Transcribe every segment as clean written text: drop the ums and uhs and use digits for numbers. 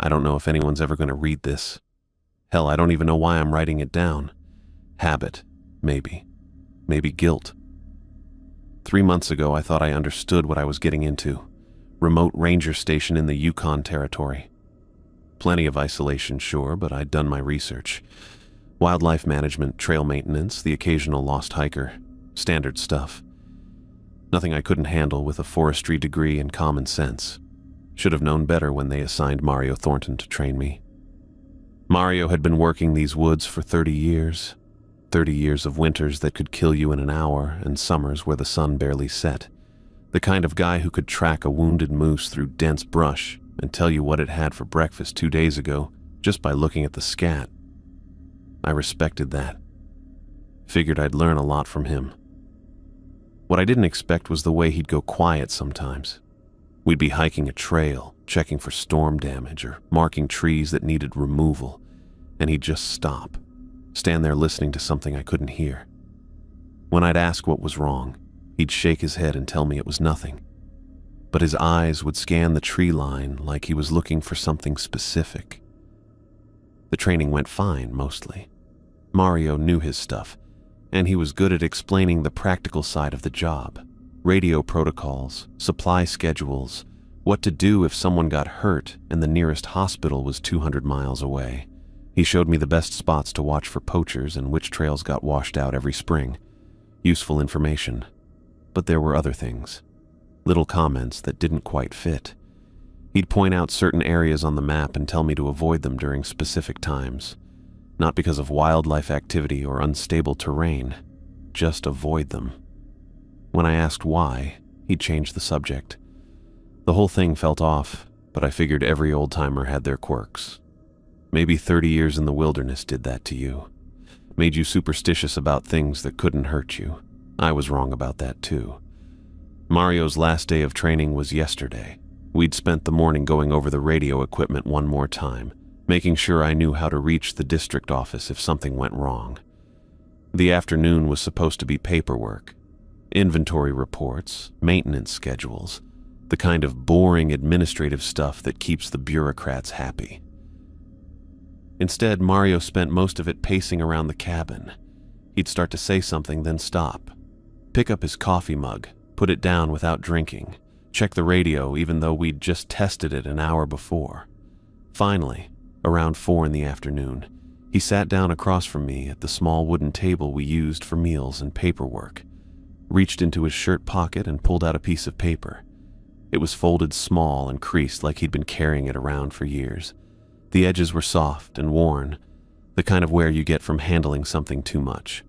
I don't know if anyone's ever going to read this. Hell, I don't even know why I'm writing it down. Habit, maybe. Maybe guilt. 3 months ago, I thought I understood what I was getting into. Remote ranger station in the Yukon territory. Plenty of isolation, sure, but I'd done my research. Wildlife management, trail maintenance, the occasional lost hiker. Standard stuff. Nothing I couldn't handle with a forestry degree and common sense. Should have known better when they assigned Mario Thornton to train me. Mario had been working these woods for 30 years. 30 years of winters that could kill you in an hour and summers where the sun barely set. The kind of guy who could track a wounded moose through dense brush and tell you what it had for breakfast 2 days ago just by looking at the scat. I respected that. Figured I'd learn a lot from him. What I didn't expect was the way he'd go quiet sometimes. We'd be hiking a trail, checking for storm damage or marking trees that needed removal, and he'd just stop, stand there listening to something I couldn't hear. When I'd ask what was wrong, he'd shake his head and tell me it was nothing. But his eyes would scan the tree line like he was looking for something specific. The training went fine, mostly. Mario knew his stuff, and he was good at explaining the practical side of the job. Radio protocols, supply schedules, what to do if someone got hurt and the nearest hospital was 200 miles away. He showed me the best spots to watch for poachers and which trails got washed out every spring. Useful information. But there were other things. Little comments that didn't quite fit. He'd point out certain areas on the map and tell me to avoid them during specific times. Not because of wildlife activity or unstable terrain, just avoid them. When I asked why, he'd change the subject. The whole thing felt off, but I figured every old-timer had their quirks. Maybe 30 years in the wilderness did that to you. Made you superstitious about things that couldn't hurt you. I was wrong about that too. Mario's last day of training was yesterday. We'd spent the morning going over the radio equipment one more time, making sure I knew how to reach the district office if something went wrong. The afternoon was supposed to be paperwork. Inventory reports, maintenance schedules, the kind of boring administrative stuff that keeps the bureaucrats happy. Instead, Mario spent most of it pacing around the cabin. He'd start to say something, then stop. Pick up his coffee mug, put it down without drinking, check the radio even though we'd just tested it an hour before. Finally, around 4 in the afternoon, he sat down across from me at the small wooden table we used for meals and paperwork, reached into his shirt pocket and pulled out a piece of paper. It was folded small and creased like he'd been carrying it around for years. The edges were soft and worn, the kind of wear you get from handling something too much.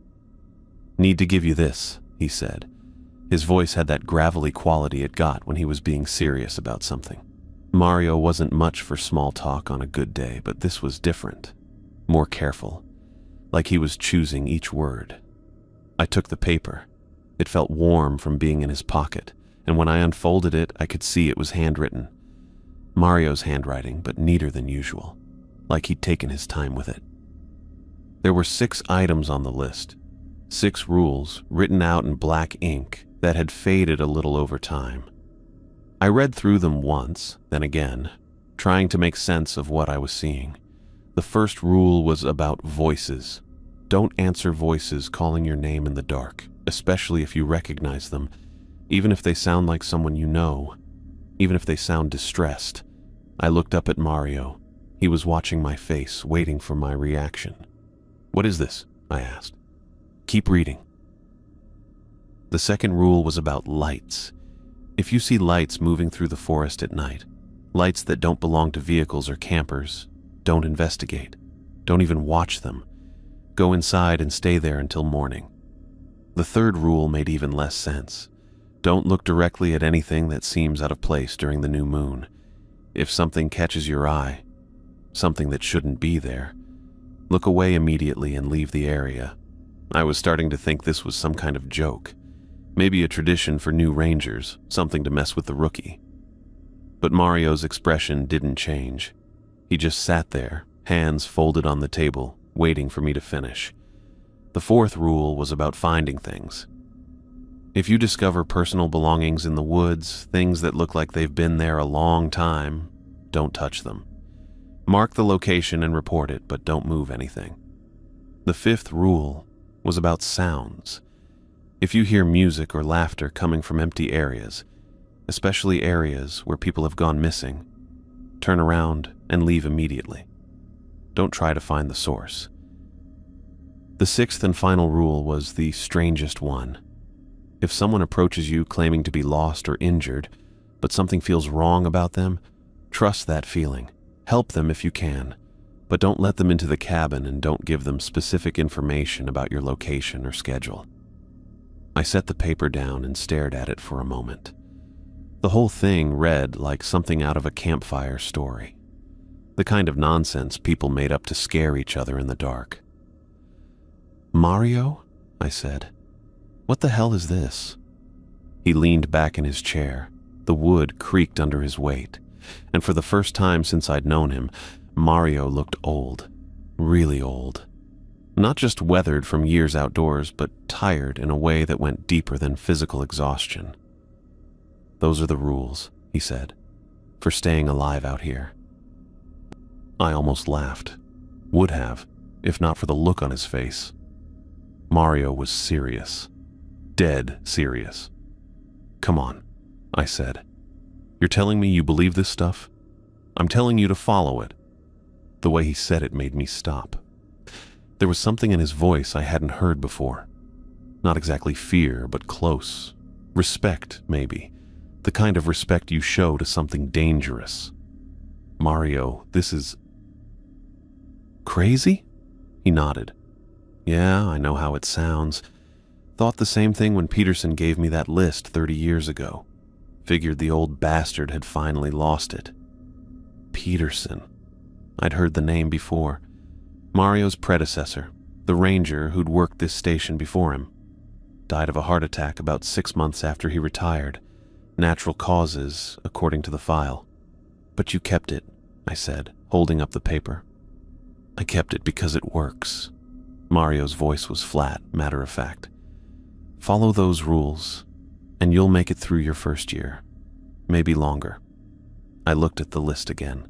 "Need to give you this," he said. His voice had that gravelly quality it got when he was being serious about something. Mario wasn't much for small talk on a good day, but this was different, more careful, like he was choosing each word. I took the paper. It felt warm from being in his pocket, and when I unfolded it, I could see it was handwritten. Mario's handwriting, but neater than usual, like he'd taken his time with it. There were 6 items on the list, 6 rules written out in black ink that had faded a little over time. I read through them once, then again, trying to make sense of what I was seeing. The first rule was about voices. Don't answer voices calling your name in the dark, especially if you recognize them, even if they sound like someone you know, even if they sound distressed. I looked up at Mario. He was watching my face, waiting for my reaction. "What is this?" I asked. "Keep reading." The second rule was about lights. If you see lights moving through the forest at night, lights that don't belong to vehicles or campers, don't investigate. Don't even watch them. Go inside and stay there until morning. The third rule made even less sense. Don't look directly at anything that seems out of place during the new moon. If something catches your eye, something that shouldn't be there, look away immediately and leave the area. I was starting to think this was some kind of joke. Maybe a tradition for new rangers, something to mess with the rookie. But Mario's expression didn't change. He just sat there, hands folded on the table, waiting for me to finish. The fourth rule was about finding things. If you discover personal belongings in the woods, things that look like they've been there a long time, don't touch them. Mark the location and report it, but don't move anything. The fifth rule was about sounds. If you hear music or laughter coming from empty areas, especially areas where people have gone missing, turn around and leave immediately. Don't try to find the source. The sixth and final rule was the strangest one. If someone approaches you claiming to be lost or injured, but something feels wrong about them, trust that feeling. Help them if you can, but don't let them into the cabin and don't give them specific information about your location or schedule. I set the paper down and stared at it for a moment. The whole thing read like something out of a campfire story. The kind of nonsense people made up to scare each other in the dark. "Mario?" I said. "What the hell is this?" He leaned back in his chair. The wood creaked under his weight, and for the first time since I'd known him, Mario looked old, really old. Not just weathered from years outdoors, but tired in a way that went deeper than physical exhaustion. "Those are the rules," he said, "for staying alive out here." I almost laughed. Would have, if not for the look on his face. Mario was serious. Dead serious. "Come on," I said. "You're telling me you believe this stuff? I'm telling you to follow it." The way he said it made me stop. There was something in his voice I hadn't heard before. Not exactly fear, but close. Respect, maybe. The kind of respect you show to something dangerous. "Mario, this is crazy?" He nodded. "Yeah, I know how it sounds. Thought the same thing when Peterson gave me that list 30 years ago. Figured the old bastard had finally lost it." Peterson. I'd heard the name before. Mario's predecessor, the ranger who'd worked this station before him. Died of a heart attack about 6 months after he retired. Natural causes, according to the file. "But you kept it," I said, holding up the paper. "I kept it because it works." Mario's voice was flat, matter of fact. "Follow those rules, and you'll make it through your first year. Maybe longer." I looked at the list again.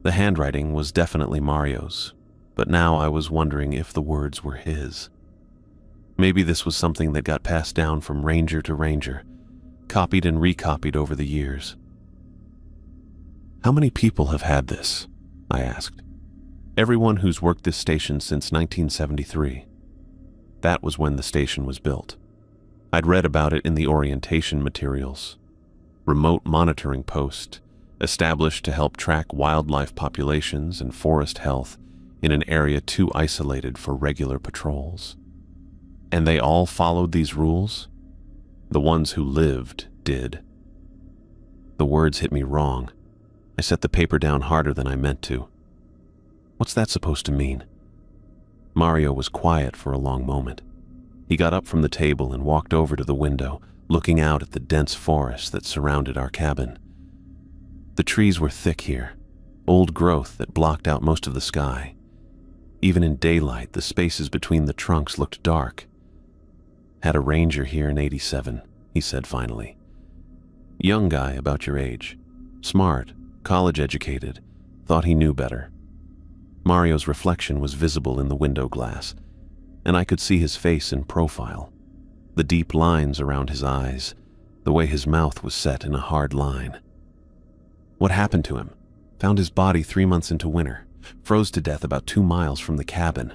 The handwriting was definitely Mario's, but now I was wondering if the words were his. Maybe this was something that got passed down from ranger to ranger, copied and recopied over the years. "How many people have had this?" I asked. "Everyone who's worked this station since 1973. That was when the station was built. I'd read about it in the orientation materials. Remote monitoring post, established to help track wildlife populations and forest health in an area too isolated for regular patrols. And they all followed these rules? The ones who lived did." The words hit me wrong. I set the paper down harder than I meant to. "What's that supposed to mean?" Mario was quiet for a long moment. He got up from the table and walked over to the window, looking out at the dense forest that surrounded our cabin. The trees were thick here, old growth that blocked out most of the sky. Even in daylight, the spaces between the trunks looked dark. "Had a ranger here in '87, he said finally. "Young guy about your age. Smart, college educated, thought he knew better." Mario's reflection was visible in the window glass, and I could see his face in profile. The deep lines around his eyes, the way his mouth was set in a hard line. "What happened to him? Found his body 3 months into winter. Froze to death about 2 miles from the cabin."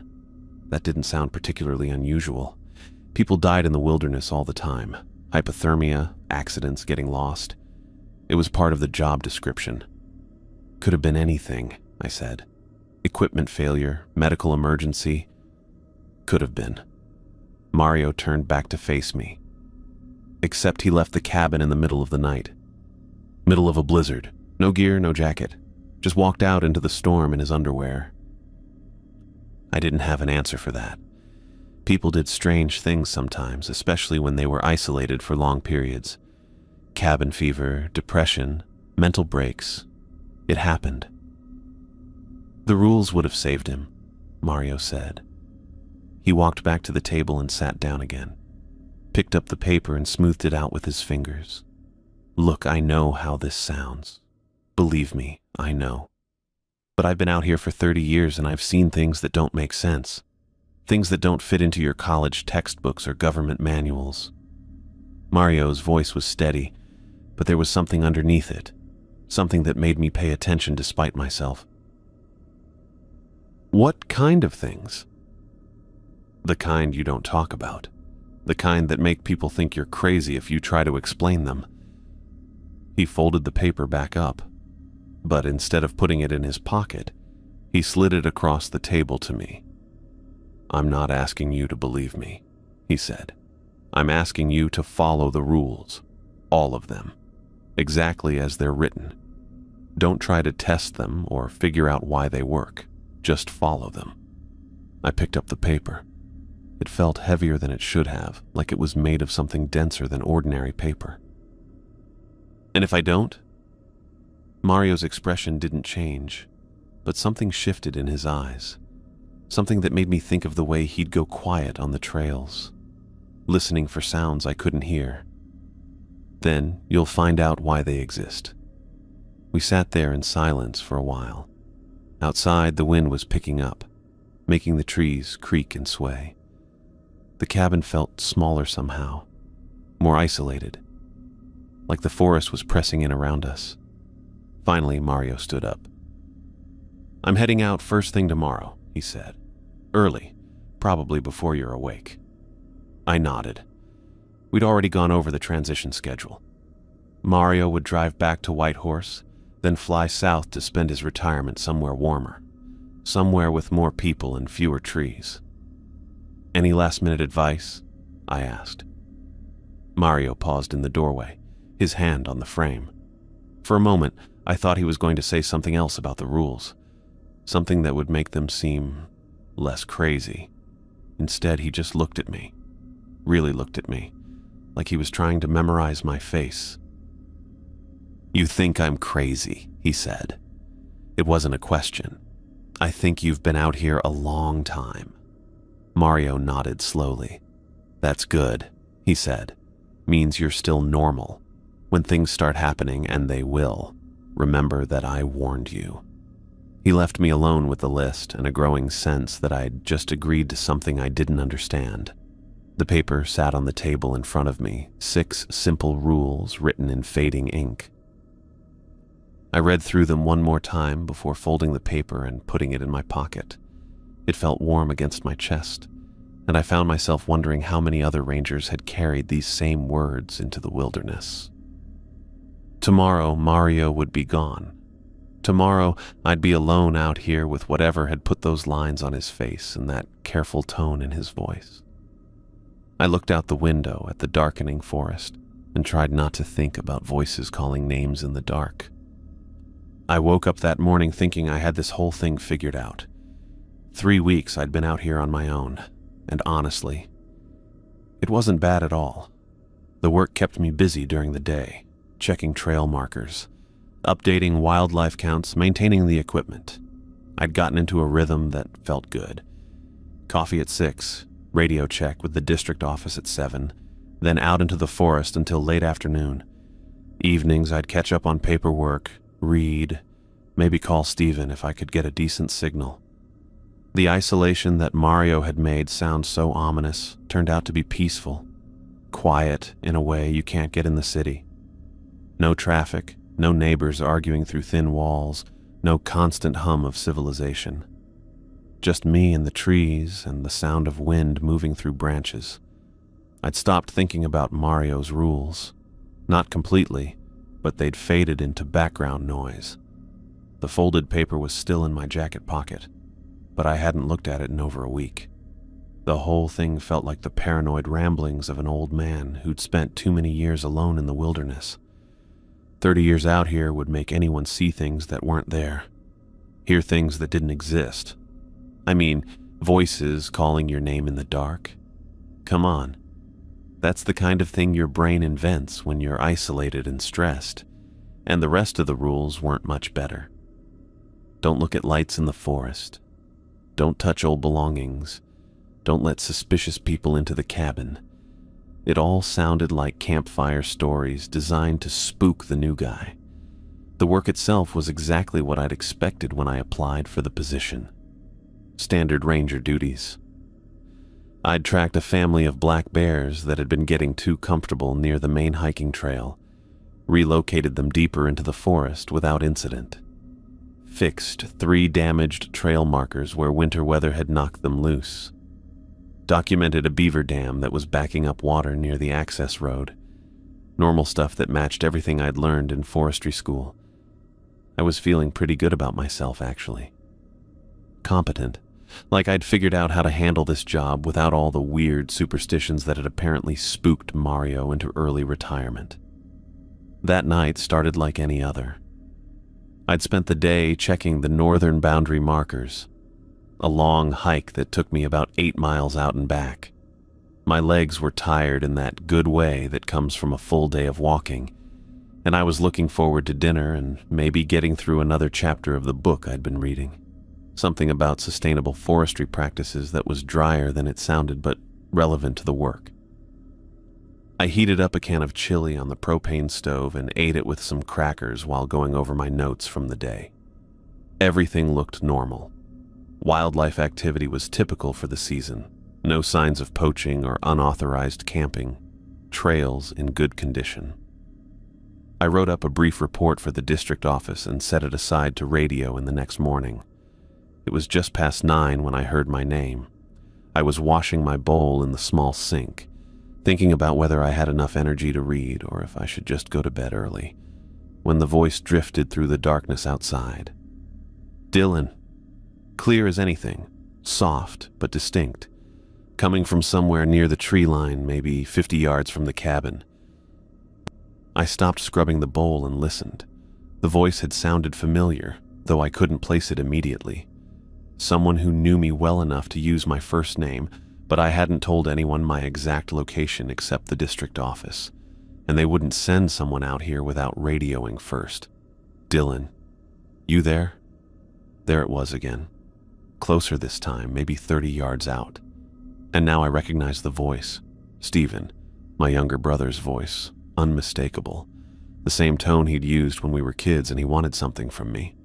That didn't sound particularly unusual. People died in the wilderness all the time. Hypothermia, accidents, getting lost. It was part of the job description. "Could have been anything," I said. "Equipment failure, medical emergency. Could have been." Mario turned back to face me. "Except he left the cabin in the middle of the night. Middle of a blizzard. No gear, no jacket. Just walked out into the storm in his underwear." I didn't have an answer for that. People did strange things sometimes, especially when they were isolated for long periods. Cabin fever, depression, mental breaks. It happened. "The rules would have saved him," Mario said. He walked back to the table and sat down again, picked up the paper and smoothed it out with his fingers. "Look, I know how this sounds. Believe me, I know. But I've been out here for 30 years and I've seen things that don't make sense. Things that don't fit into your college textbooks or government manuals. Mario's voice was steady, but there was something underneath it. Something that made me pay attention despite myself. What kind of things? The kind you don't talk about. The kind that make people think you're crazy if you try to explain them. He folded the paper back up, but instead of putting it in his pocket, he slid it across the table to me. "I'm not asking you to believe me," he said. "I'm asking you to follow the rules, all of them, exactly as they're written. Don't try to test them or figure out why they work. Just follow them." I picked up the paper. It felt heavier than it should have, like it was made of something denser than ordinary paper. "And if I don't?" Mario's expression didn't change, but something shifted in his eyes. Something that made me think of the way he'd go quiet on the trails, listening for sounds I couldn't hear. "Then you'll find out why they exist." We sat there in silence for a while. Outside, the wind was picking up, making the trees creak and sway. The cabin felt smaller somehow, more isolated, like the forest was pressing in around us. Finally, Mario stood up. "I'm heading out first thing tomorrow," he said. "Early, probably before you're awake." I nodded. We'd already gone over the transition schedule. Mario would drive back to Whitehorse, then fly south to spend his retirement somewhere warmer, somewhere with more people and fewer trees. "Any last-minute advice?" I asked. Mario paused in the doorway, his hand on the frame. For a moment, I thought he was going to say something else about the rules, something that would make them seem less crazy. Instead, he just looked at me, really looked at me, like he was trying to memorize my face. "You think I'm crazy," he said. It wasn't a question. "I think you've been out here a long time." Mario nodded slowly. "That's good," he said. "Means you're still normal. When things start happening, and they will, remember that I warned you." He left me alone with the list and a growing sense that I'd just agreed to something I didn't understand. The paper sat on the table in front of me, 6 simple rules written in fading ink. I read through them one more time before folding the paper and putting it in my pocket. It felt warm against my chest, and I found myself wondering how many other rangers had carried these same words into the wilderness. Tomorrow, Mario would be gone. Tomorrow, I'd be alone out here with whatever had put those lines on his face and that careful tone in his voice. I looked out the window at the darkening forest and tried not to think about voices calling names in the dark. I woke up that morning thinking I had this whole thing figured out. 3 weeks I'd been out here on my own, and honestly, it wasn't bad at all. The work kept me busy during the day, checking trail markers, updating wildlife counts, maintaining the equipment. I'd gotten into a rhythm that felt good. Coffee at 6, radio check with the district office at 7, then out into the forest until late afternoon. Evenings I'd catch up on paperwork, read, maybe call Steven if I could get a decent signal. The isolation that Mario had made sound so ominous turned out to be peaceful, quiet in a way you can't get in the city. No traffic, no neighbors arguing through thin walls, no constant hum of civilization. Just me and the trees and the sound of wind moving through branches. I'd stopped thinking about Mario's rules. Not completely, but they'd faded into background noise. The folded paper was still in my jacket pocket, but I hadn't looked at it in over a week. The whole thing felt like the paranoid ramblings of an old man who'd spent too many years alone in the wilderness. 30 years out here would make anyone see things that weren't there, hear things that didn't exist. I mean, voices calling your name in the dark. Come on. That's the kind of thing your brain invents when you're isolated and stressed, and the rest of the rules weren't much better. Don't look at lights in the forest. Don't touch old belongings. Don't let suspicious people into the cabin. It all sounded like campfire stories designed to spook the new guy. The work itself was exactly what I'd expected when I applied for the position. Standard ranger duties. I'd tracked a family of black bears that had been getting too comfortable near the main hiking trail, relocated them deeper into the forest without incident, fixed 3 damaged trail markers where winter weather had knocked them loose, documented a beaver dam that was backing up water near the access road. Normal stuff that matched everything I'd learned in forestry school. I was feeling pretty good about myself, actually. Competent, like I'd figured out how to handle this job without all the weird superstitions that had apparently spooked Mario into early retirement. That night started like any other. I'd spent the day checking the northern boundary markers, a long hike that took me about 8 miles out and back. My legs were tired in that good way that comes from a full day of walking, and I was looking forward to dinner and maybe getting through another chapter of the book I'd been reading. Something about sustainable forestry practices that was drier than it sounded but relevant to the work. I heated up a can of chili on the propane stove and ate it with some crackers while going over my notes from the day. Everything looked normal. Wildlife activity was typical for the season. No signs of poaching or unauthorized camping. Trails in good condition. I wrote up a brief report for the district office and set it aside to radio in the next morning. It was just past 9 when I heard my name. I was washing my bowl in the small sink, thinking about whether I had enough energy to read or if I should just go to bed early, when the voice drifted through the darkness outside. Dylan. Clear as anything, soft but distinct, coming from somewhere near the tree line, maybe 50 yards from the cabin. I stopped scrubbing the bowl and listened. The voice had sounded familiar, though I couldn't place it immediately. Someone who knew me well enough to use my first name, but I hadn't told anyone my exact location except the district office, and they wouldn't send someone out here without radioing first. Dylan, you there? There it was again. Closer this time, maybe 30 yards out. And now I recognized the voice. Stephen, my younger brother's voice, unmistakable. The same tone he'd used when we were kids and he wanted something from me.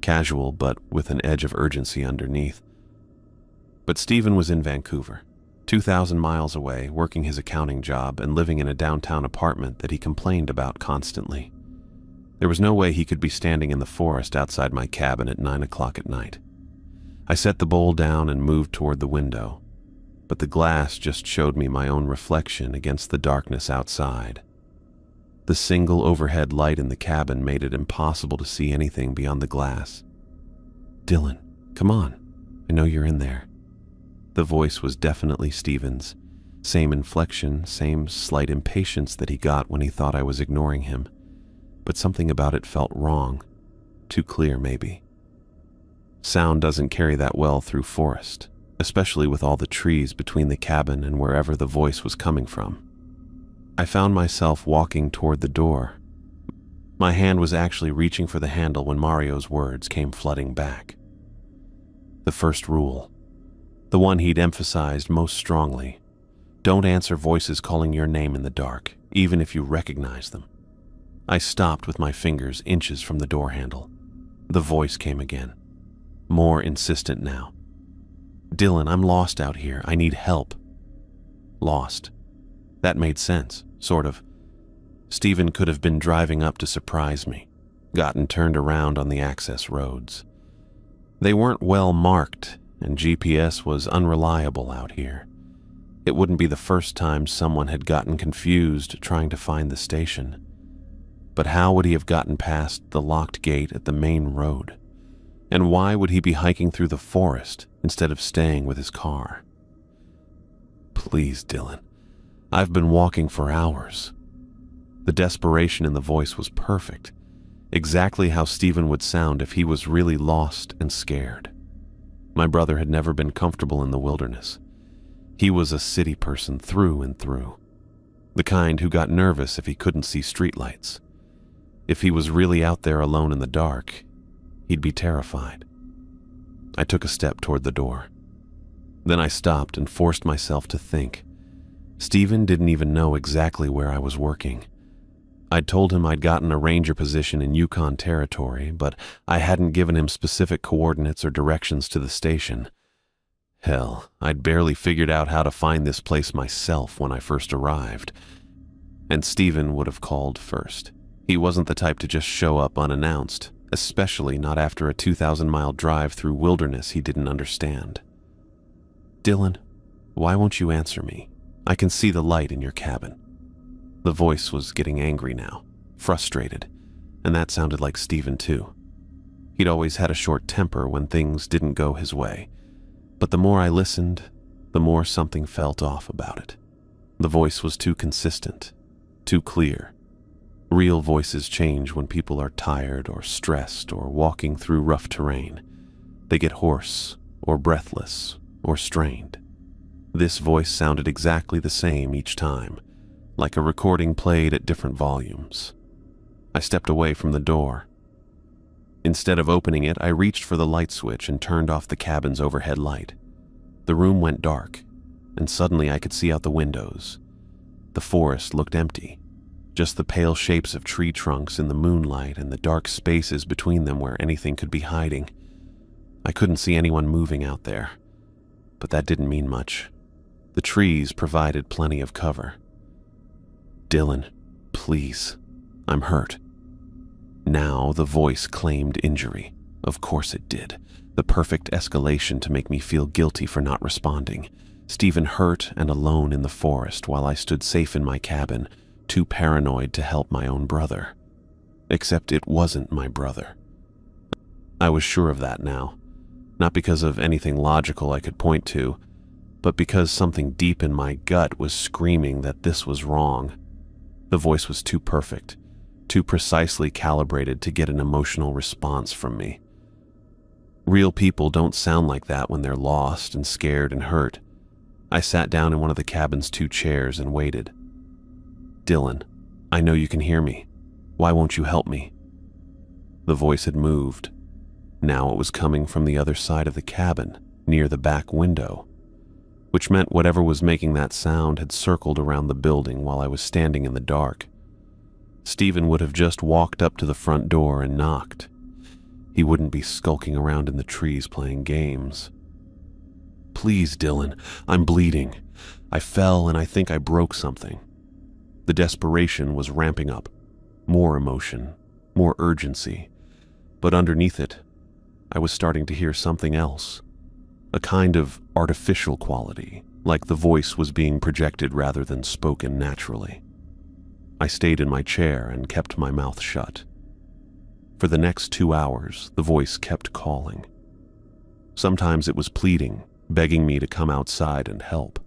Casual, but with an edge of urgency underneath. But Stephen was in Vancouver, 2,000 miles away, working his accounting job and living in a downtown apartment that he complained about constantly. There was no way he could be standing in the forest outside my cabin at 9 o'clock at night. I set the bowl down and moved toward the window, but the glass just showed me my own reflection against the darkness outside. The single overhead light in the cabin made it impossible to see anything beyond the glass. Dylan, come on. I know you're in there. The voice was definitely Stephen's. Same inflection, same slight impatience that he got when he thought I was ignoring him. But something about it felt wrong. Too clear, maybe. Sound doesn't carry that well through forest, especially with all the trees between the cabin and wherever the voice was coming from. I found myself walking toward the door. My hand was actually reaching for the handle when Mario's words came flooding back. The first rule, the one he'd emphasized most strongly: don't answer voices calling your name in the dark, even if you recognize them. I stopped with my fingers inches from the door handle. The voice came again. More insistent now. Dylan, I'm lost out here. I need help. Lost. That made sense, sort of. Stephen could have been driving up to surprise me, gotten turned around on the access roads. They weren't well marked, and GPS was unreliable out here. It wouldn't be the first time someone had gotten confused trying to find the station. But how would he have gotten past the locked gate at the main road? And why would he be hiking through the forest instead of staying with his car? Please, Dylan. I've been walking for hours. The desperation in the voice was perfect, exactly how Stephen would sound if he was really lost and scared. My brother had never been comfortable in the wilderness. He was a city person through and through, the kind who got nervous if he couldn't see streetlights. If he was really out there alone in the dark, he'd be terrified. I took a step toward the door. Then I stopped and forced myself to think. Stephen didn't even know exactly where I was working. I'd told him I'd gotten a ranger position in Yukon territory, but I hadn't given him specific coordinates or directions to the station. Hell, I'd barely figured out how to find this place myself when I first arrived. And Stephen would have called first. He wasn't the type to just show up unannounced, especially not after a 2,000-mile drive through wilderness he didn't understand. "Dylan, why won't you answer me? I can see the light in your cabin." The voice was getting angry now, frustrated, and that sounded like Stephen too. He'd always had a short temper when things didn't go his way, but the more I listened, the more something felt off about it. The voice was too consistent, too clear. Real voices change when people are tired or stressed or walking through rough terrain. They get hoarse or breathless or strained. This voice sounded exactly the same each time, like a recording played at different volumes. I stepped away from the door. Instead of opening it, I reached for the light switch and turned off the cabin's overhead light. The room went dark, and suddenly I could see out the windows. The forest looked empty, just the pale shapes of tree trunks in the moonlight and the dark spaces between them where anything could be hiding. I couldn't see anyone moving out there, but that didn't mean much. The trees provided plenty of cover. "Dylan, please, I'm hurt." Now the voice claimed injury. Of course it did. The perfect escalation to make me feel guilty for not responding. Stephen hurt and alone in the forest while I stood safe in my cabin, too paranoid to help my own brother. Except it wasn't my brother. I was sure of that now. Not because of anything logical I could point to, but because something deep in my gut was screaming that this was wrong. The voice was too perfect, too precisely calibrated to get an emotional response from me. Real people don't sound like that when they're lost and scared and hurt. I sat down in one of the cabin's 2 chairs and waited. "Dylan, I know you can hear me. Why won't you help me?" The voice had moved. Now it was coming from the other side of the cabin, near the back window, which meant whatever was making that sound had circled around the building while I was standing in the dark. Stephen would have just walked up to the front door and knocked. He wouldn't be skulking around in the trees playing games. "Please, Dylan, I'm bleeding. I fell and I think I broke something." The desperation was ramping up. More emotion, more urgency. But underneath it, I was starting to hear something else. A kind of artificial quality, like the voice was being projected rather than spoken naturally. I stayed in my chair and kept my mouth shut. For the next 2 hours, the voice kept calling. Sometimes it was pleading, begging me to come outside and help.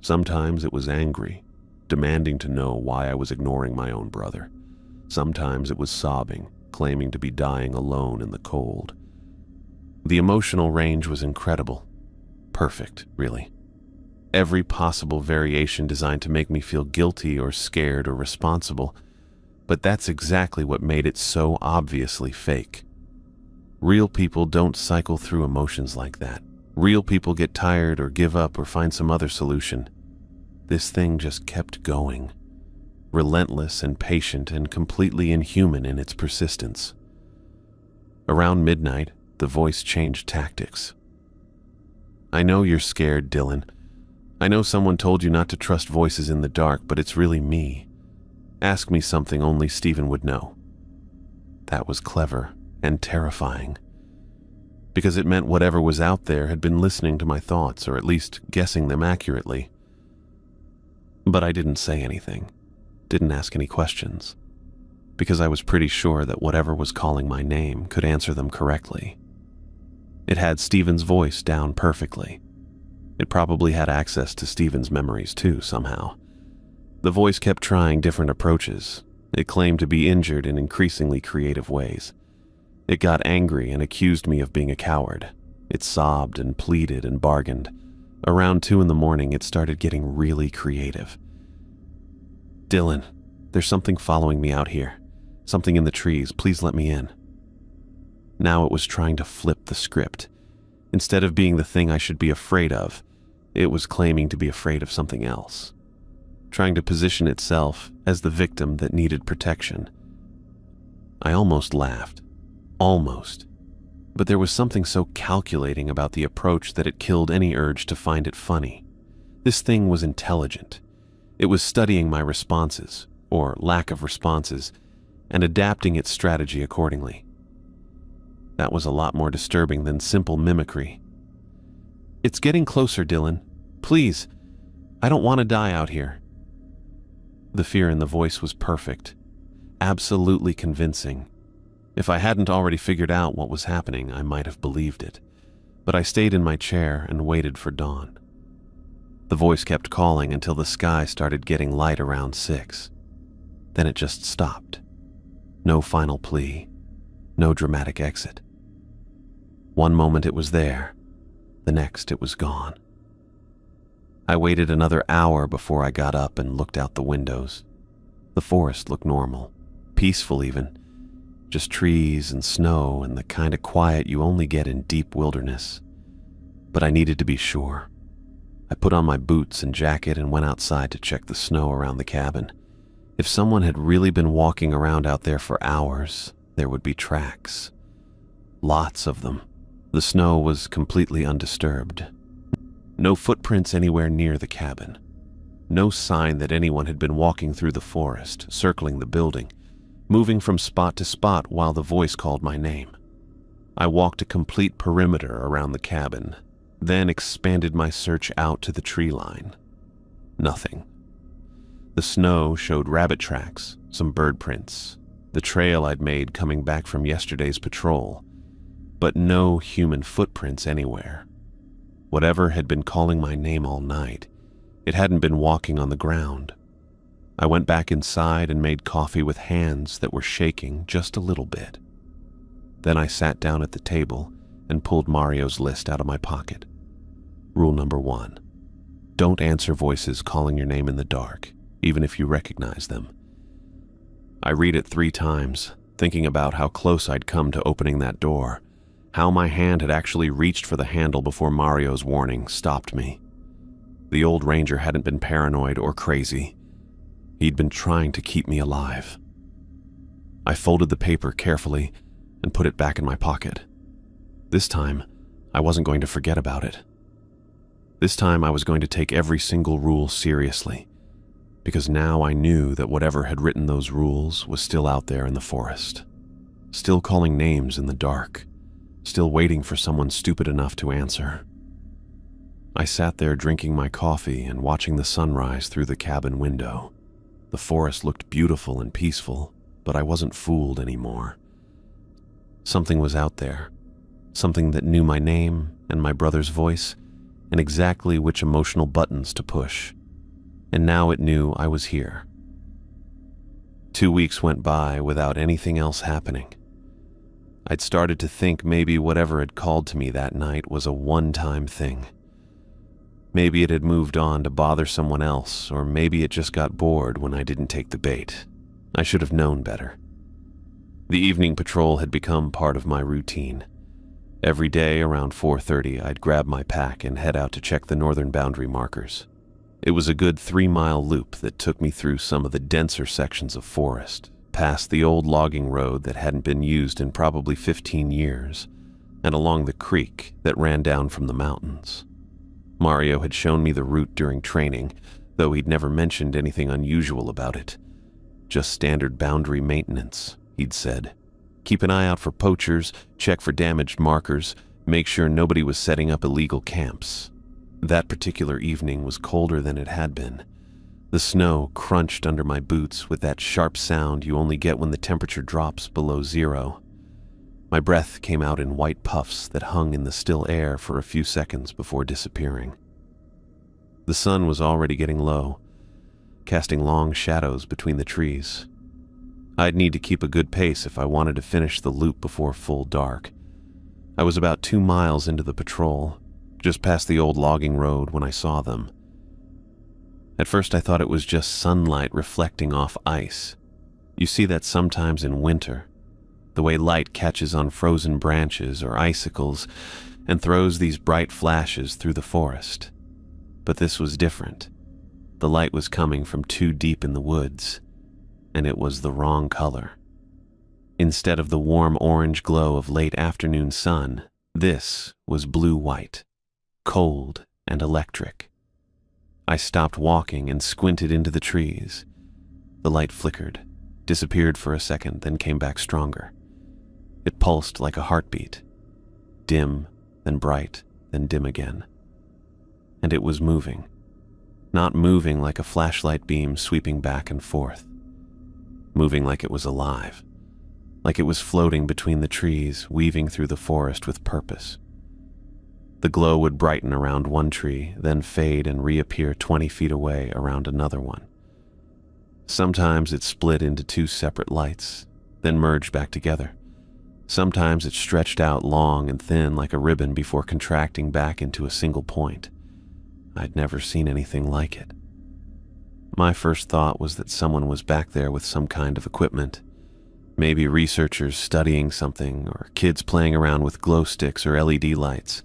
Sometimes it was angry, demanding to know why I was ignoring my own brother. Sometimes it was sobbing, claiming to be dying alone in the cold. The emotional range was incredible. Perfect, really. Every possible variation designed to make me feel guilty or scared or responsible, but that's exactly what made it so obviously fake. Real people don't cycle through emotions like that. Real people get tired or give up or find some other solution. This thing just kept going, relentless and patient and completely inhuman in its persistence. Around midnight, the voice changed tactics. "I know you're scared, Dylan. I know someone told you not to trust voices in the dark, but it's really me. Ask me something only Stephen would know." That was clever and terrifying, because it meant whatever was out there had been listening to my thoughts, or at least guessing them accurately. But I didn't say anything, didn't ask any questions, because I was pretty sure that whatever was calling my name could answer them correctly. It had Stephen's voice down perfectly. It probably had access to Stephen's memories too, somehow. The voice kept trying different approaches. It claimed to be injured in increasingly creative ways. It got angry and accused me of being a coward. It sobbed and pleaded and bargained. Around 2 a.m, it started getting really creative. "Dylan, there's something following me out here. Something in the trees. Please let me in." Now it was trying to flip the script. Instead of being the thing I should be afraid of, it was claiming to be afraid of something else. trying to position itself as the victim that needed protection. I almost laughed. Almost. But there was something so calculating about the approach that it killed any urge to find it funny. This thing was intelligent. It was studying my responses, or lack of responses, and adapting its strategy accordingly. That was a lot more disturbing than simple mimicry. "It's getting closer, Dylan. Please, I don't want to die out here." The fear in the voice was perfect, absolutely convincing. If I hadn't already figured out what was happening, I might have believed it, but I stayed in my chair and waited for dawn. The voice kept calling until the sky started getting light around 6. Then it just stopped. No final plea, no dramatic exit. One moment it was there, the next it was gone. I waited another hour before I got up and looked out the windows. The forest looked normal, peaceful even, just trees and snow and the kind of quiet you only get in deep wilderness. But I needed to be sure. I put on my boots and jacket and went outside to check the snow around the cabin. If someone had really been walking around out there for hours, there would be tracks. Lots of them. The snow was completely undisturbed. No footprints anywhere near the cabin. No sign that anyone had been walking through the forest, circling the building, moving from spot to spot while the voice called my name. I walked a complete perimeter around the cabin, then expanded my search out to the tree line. Nothing. The snow showed rabbit tracks, some bird prints, the trail I'd made coming back from yesterday's patrol, but no human footprints anywhere. Whatever had been calling my name all night, it hadn't been walking on the ground. I went back inside and made coffee with hands that were shaking just a little bit. Then I sat down at the table and pulled Mario's list out of my pocket. Rule number 1. Don't answer voices calling your name in the dark, even if you recognize them. I read it 3 times, thinking about how close I'd come to opening that door, how my hand had actually reached for the handle before Mario's warning stopped me. The old ranger hadn't been paranoid or crazy. He'd been trying to keep me alive. I folded the paper carefully and put it back in my pocket. This time, I wasn't going to forget about it. This time I was going to take every single rule seriously, because now I knew that whatever had written those rules was still out there in the forest, still calling names in the dark, still waiting for someone stupid enough to answer. I sat there drinking my coffee and watching the sunrise through the cabin window. The forest looked beautiful and peaceful, but I wasn't fooled anymore. Something was out there, something that knew my name and my brother's voice and exactly which emotional buttons to push. And now it knew I was here. 2 weeks went by without anything else happening. I'd started to think maybe whatever had called to me that night was a one-time thing. Maybe it had moved on to bother someone else, or maybe it just got bored when I didn't take the bait. I should have known better. The evening patrol had become part of my routine. Every day around 4:30, I'd grab my pack and head out to check the northern boundary markers. It was a good 3-mile loop that took me through some of the denser sections of forest, past the old logging road that hadn't been used in probably 15 years, and along the creek that ran down from the mountains. Mario had shown me the route during training, though he'd never mentioned anything unusual about it. Just standard boundary maintenance, he'd said. Keep an eye out for poachers, check for damaged markers, make sure nobody was setting up illegal camps. That particular evening was colder than it had been. The snow crunched under my boots with that sharp sound you only get when the temperature drops below 0. My breath came out in white puffs that hung in the still air for a few seconds before disappearing. The sun was already getting low, casting long shadows between the trees. I'd need to keep a good pace if I wanted to finish the loop before full dark. I was about 2 miles into the patrol, just past the old logging road when I saw them. At first I thought it was just sunlight reflecting off ice. You see that sometimes in winter, the way light catches on frozen branches or icicles and throws these bright flashes through the forest. But this was different. The light was coming from too deep in the woods, and it was the wrong color. Instead of the warm orange glow of late afternoon sun, this was blue-white, cold and electric. I stopped walking and squinted into the trees. The light flickered, disappeared for a second, then came back stronger. It pulsed like a heartbeat, dim, then bright, then dim again. And it was moving, not moving like a flashlight beam sweeping back and forth, moving like it was alive, like it was floating between the trees, weaving through the forest with purpose. The glow would brighten around one tree, then fade and reappear 20 feet away around another one. Sometimes it split into two separate lights, then merged back together. Sometimes it stretched out long and thin like a ribbon before contracting back into a single point. I'd never seen anything like it. My first thought was that someone was back there with some kind of equipment. Maybe researchers studying something, or kids playing around with glow sticks or LED lights.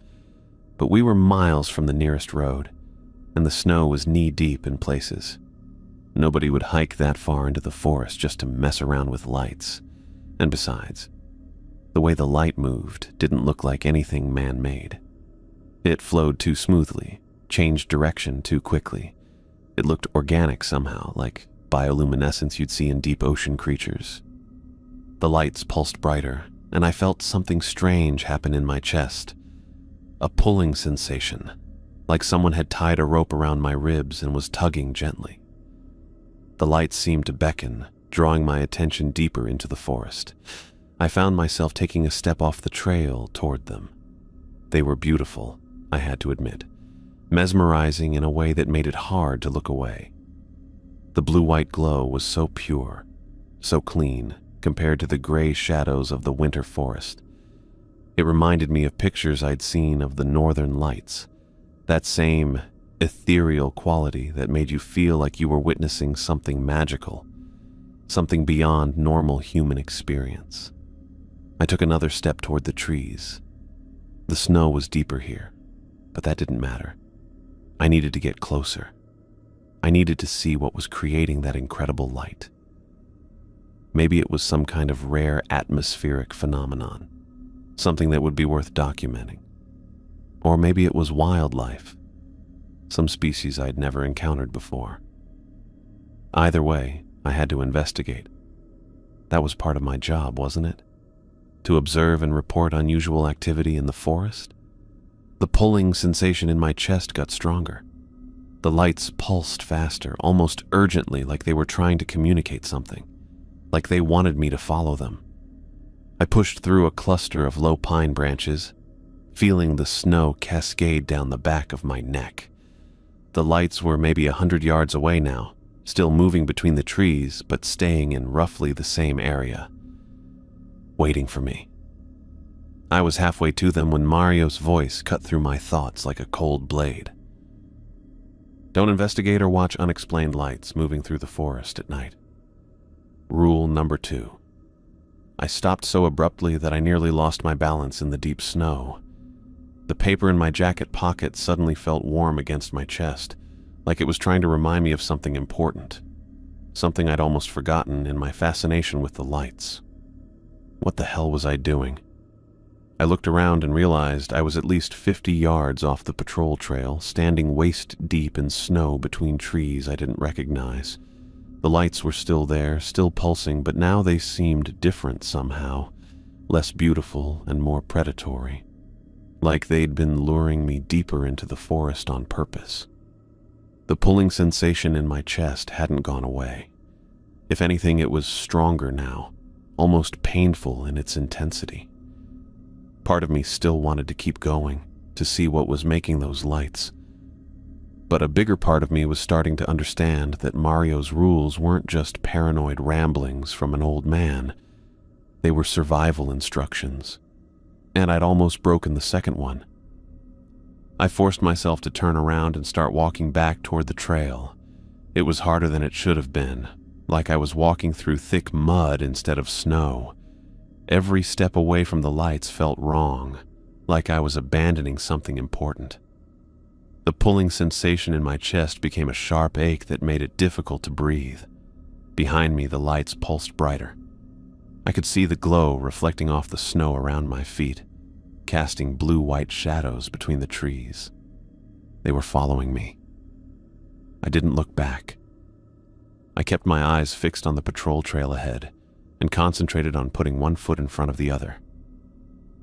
But we were miles from the nearest road, and the snow was knee-deep in places. Nobody would hike that far into the forest just to mess around with lights. And besides, the way the light moved didn't look like anything man-made. It flowed too smoothly, changed direction too quickly. It looked organic somehow, like bioluminescence you'd see in deep ocean creatures. The lights pulsed brighter, and I felt something strange happen in my chest. A pulling sensation, like someone had tied a rope around my ribs and was tugging gently. The lights seemed to beckon, drawing my attention deeper into the forest. I found myself taking a step off the trail toward them. They were beautiful, I had to admit, mesmerizing in a way that made it hard to look away. The blue-white glow was so pure, so clean, compared to the gray shadows of the winter forest. It reminded me of pictures I'd seen of the northern lights, that same ethereal quality that made you feel like you were witnessing something magical, something beyond normal human experience. I took another step toward the trees. The snow was deeper here, but that didn't matter. I needed to get closer. I needed to see what was creating that incredible light. Maybe it was some kind of rare atmospheric phenomenon, something that would be worth documenting. Or maybe it was wildlife, some species I'd never encountered before. Either way, I had to investigate. That was part of my job, wasn't it? To observe and report unusual activity in the forest? The pulling sensation in my chest got stronger. The lights pulsed faster, almost urgently, like they were trying to communicate something, like they wanted me to follow them. I pushed through a cluster of low pine branches, feeling the snow cascade down the back of my neck. The lights were maybe 100 yards away now, still moving between the trees, but staying in roughly the same area, waiting for me. I was halfway to them when Mario's voice cut through my thoughts like a cold blade. Don't investigate or watch unexplained lights moving through the forest at night. Rule number 2. I stopped so abruptly that I nearly lost my balance in the deep snow. The paper in my jacket pocket suddenly felt warm against my chest, like it was trying to remind me of something important, something I'd almost forgotten in my fascination with the lights. What the hell was I doing? I looked around and realized I was at least 50 yards off the patrol trail, standing waist-deep in snow between trees I didn't recognize. The lights were still there, still pulsing, but now they seemed different somehow, less beautiful and more predatory, like they'd been luring me deeper into the forest on purpose. The pulling sensation in my chest hadn't gone away. If anything, it was stronger now, almost painful in its intensity. Part of me still wanted to keep going, to see what was making those lights. But a bigger part of me was starting to understand that Mario's rules weren't just paranoid ramblings from an old man. They were survival instructions. And I'd almost broken the second one. I forced myself to turn around and start walking back toward the trail. It was harder than it should have been, like I was walking through thick mud instead of snow. Every step away from the lights felt wrong, like I was abandoning something important. The pulling sensation in my chest became a sharp ache that made it difficult to breathe. Behind me, the lights pulsed brighter. I could see the glow reflecting off the snow around my feet, casting blue-white shadows between the trees. They were following me. I didn't look back. I kept my eyes fixed on the patrol trail ahead and concentrated on putting one foot in front of the other.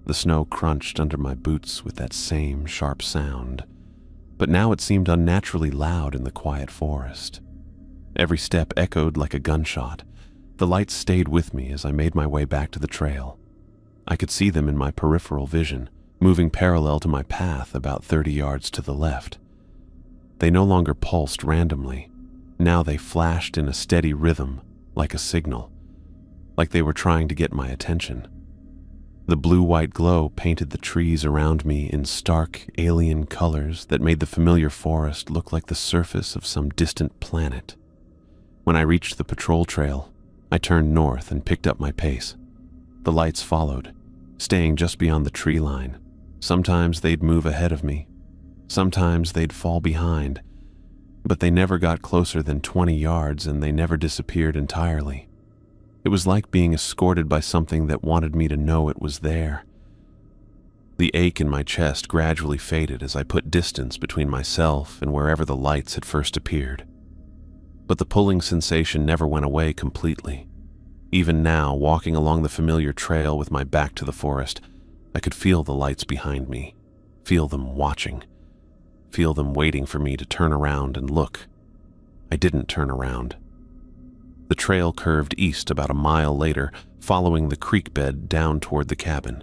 The snow crunched under my boots with that same sharp sound, but now it seemed unnaturally loud in the quiet forest. Every step echoed like a gunshot. The lights stayed with me as I made my way back to the trail. I could see them in my peripheral vision, moving parallel to my path about 30 yards to the left. They no longer pulsed randomly. Now they flashed in a steady rhythm, like a signal, like they were trying to get my attention. The blue-white glow painted the trees around me in stark, alien colors that made the familiar forest look like the surface of some distant planet. When I reached the patrol trail, I turned north and picked up my pace. The lights followed, staying just beyond the tree line. Sometimes they'd move ahead of me. Sometimes they'd fall behind, but they never got closer than 20 yards and they never disappeared entirely. It was like being escorted by something that wanted me to know it was there. The ache in my chest gradually faded as I put distance between myself and wherever the lights had first appeared. But the pulling sensation never went away completely. Even now, walking along the familiar trail with my back to the forest, I could feel the lights behind me, feel them watching, feel them waiting for me to turn around and look. I didn't turn around. The trail curved east about a mile later, following the creek bed down toward the cabin.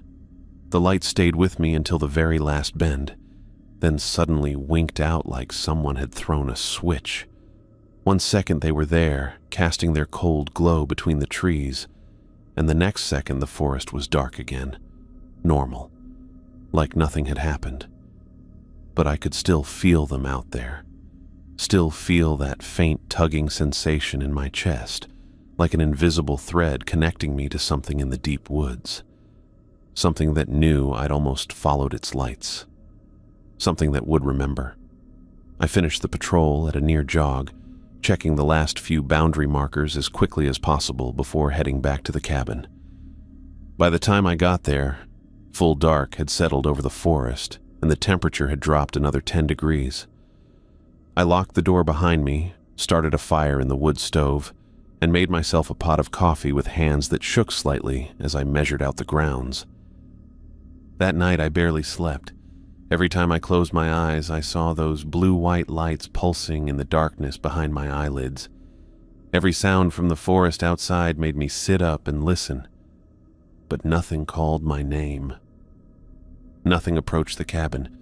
The lights stayed with me until the very last bend, then suddenly winked out like someone had thrown a switch. 1 second they were there, casting their cold glow between the trees, and the next second the forest was dark again, normal, like nothing had happened. But I could still feel them out there, still feel that faint tugging sensation in my chest, like an invisible thread connecting me to something in the deep woods, something that knew I'd almost followed its lights, something that would remember. I finished the patrol at a near jog, checking the last few boundary markers as quickly as possible before heading back to the cabin. By the time I got there, full dark had settled over the forest and the temperature had dropped another 10 degrees. I locked the door behind me, started a fire in the wood stove, and made myself a pot of coffee with hands that shook slightly as I measured out the grounds. That night I barely slept. Every time I closed my eyes, I saw those blue-white lights pulsing in the darkness behind my eyelids. Every sound from the forest outside made me sit up and listen, but nothing called my name. Nothing approached the cabin.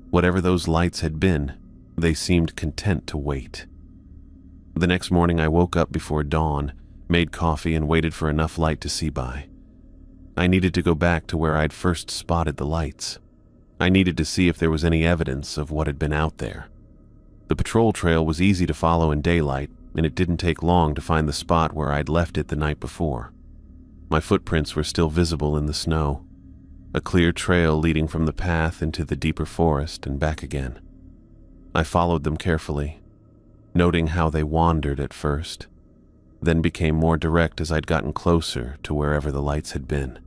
Whatever those lights had been, they seemed content to wait. The next morning I woke up before dawn, made coffee, and waited for enough light to see by. I needed to go back to where I'd first spotted the lights. I needed to see if there was any evidence of what had been out there. The patrol trail was easy to follow in daylight, and it didn't take long to find the spot where I'd left it the night before. My footprints were still visible in the snow, a clear trail leading from the path into the deeper forest and back again. I followed them carefully, noting how they wandered at first, then became more direct as I'd gotten closer to wherever the lights had been.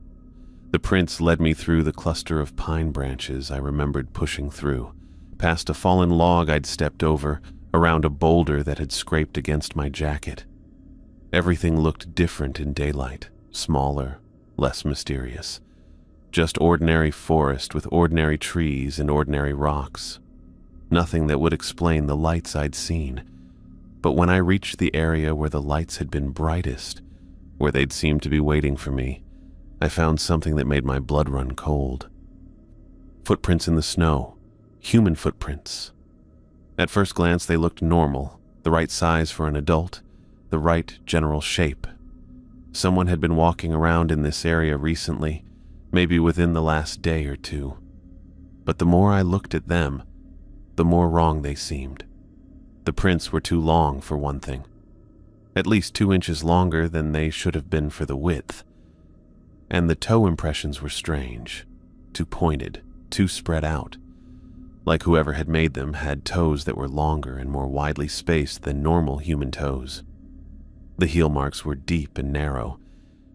The prints led me through the cluster of pine branches I remembered pushing through, past a fallen log I'd stepped over, around a boulder that had scraped against my jacket. Everything looked different in daylight, smaller, less mysterious. Just ordinary forest with ordinary trees and ordinary rocks. Nothing that would explain the lights I'd seen. But when I reached the area where the lights had been brightest, where they'd seemed to be waiting for me, I found something that made my blood run cold. Footprints in the snow, human footprints. At first glance, they looked normal, the right size for an adult, the right general shape. Someone had been walking around in this area recently, maybe within the last day or two. But the more I looked at them, the more wrong they seemed. The prints were too long, for one thing. At least 2 inches longer than they should have been for the width. And the toe impressions were strange, too pointed, too spread out. like whoever had made them had toes that were longer and more widely spaced than normal human toes. The heel marks were deep and narrow,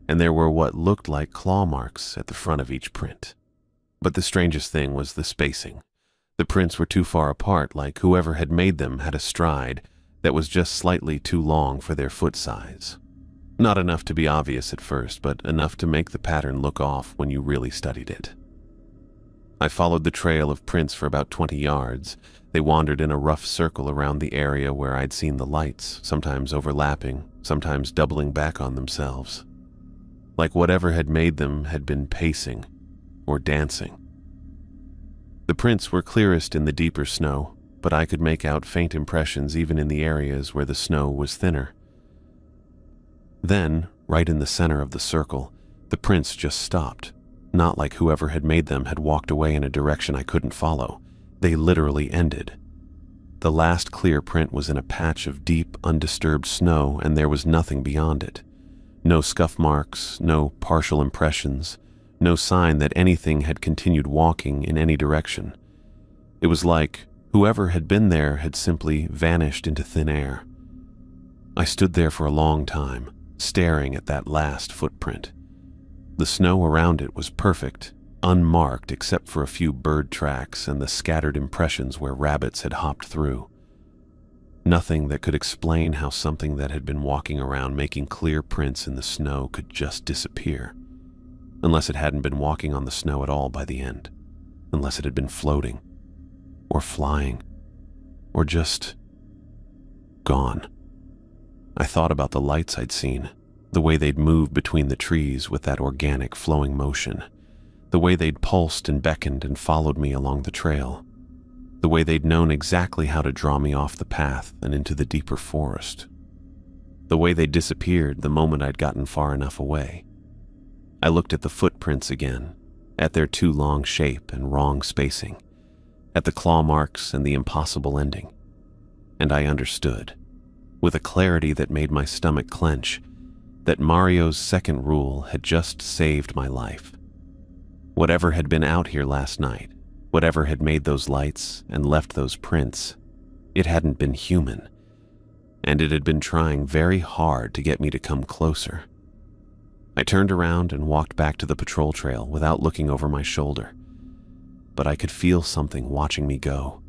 and there were what looked like claw marks at the front of each print. But the strangest thing was the spacing. The prints were too far apart, like whoever had made them had a stride that was just slightly too long for their foot size. Not enough to be obvious at first, but enough to make the pattern look off when you really studied it. I followed the trail of prints for about 20 yards. They wandered in a rough circle around the area where I'd seen the lights, sometimes overlapping, sometimes doubling back on themselves. Like whatever had made them had been pacing or dancing. The prints were clearest in the deeper snow, but I could make out faint impressions even in the areas where the snow was thinner. Then, right in the center of the circle, the prints just stopped. Not like whoever had made them had walked away in a direction I couldn't follow. They literally ended. The last clear print was in a patch of deep, undisturbed snow, and there was nothing beyond it. No scuff marks, no partial impressions, no sign that anything had continued walking in any direction. It was like whoever had been there had simply vanished into thin air. I stood there for a long time, staring at that last footprint. The snow around it was perfect, unmarked except for a few bird tracks and the scattered impressions where rabbits had hopped through. Nothing that could explain how something that had been walking around making clear prints in the snow could just disappear. Unless it hadn't been walking on the snow at all by the end. Unless it had been floating, or flying, or just gone. I thought about the lights I'd seen, the way they'd moved between the trees with that organic flowing motion, the way they'd pulsed and beckoned and followed me along the trail, the way they'd known exactly how to draw me off the path and into the deeper forest, the way they disappeared the moment I'd gotten far enough away. I looked at the footprints again, at their too long shape and wrong spacing, at the claw marks and the impossible ending, and I understood, with a clarity that made my stomach clench, that Mario's second rule had just saved my life. Whatever had been out here last night, whatever had made those lights and left those prints, it hadn't been human, and it had been trying very hard to get me to come closer. I turned around and walked back to the patrol trail without looking over my shoulder, but I could feel something watching me go,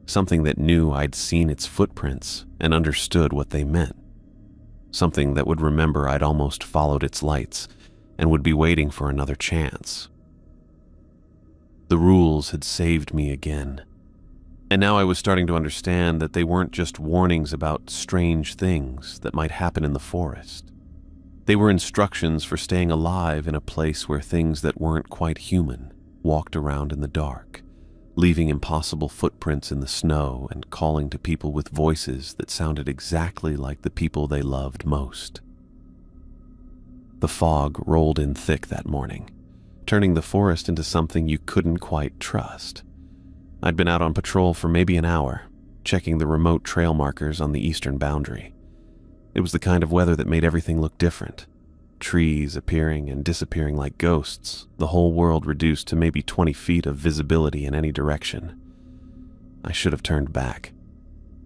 something that knew I'd seen its footprints and understood what they meant. Something that would remember I'd almost followed its lights and would be waiting for another chance. The rules had saved me again. And now I was starting to understand that they weren't just warnings about strange things that might happen in the forest. They were instructions for staying alive in a place where things that weren't quite human walked around in the dark, leaving impossible footprints in the snow and calling to people with voices that sounded exactly like the people they loved most. The fog rolled in thick that morning, turning the forest into something you couldn't quite trust. I'd been out on patrol for maybe an hour, checking the remote trail markers on the eastern boundary. It was the kind of weather that made everything look different. Trees appearing and disappearing like ghosts, the whole world reduced to maybe 20 feet of visibility in any direction. I should have turned back.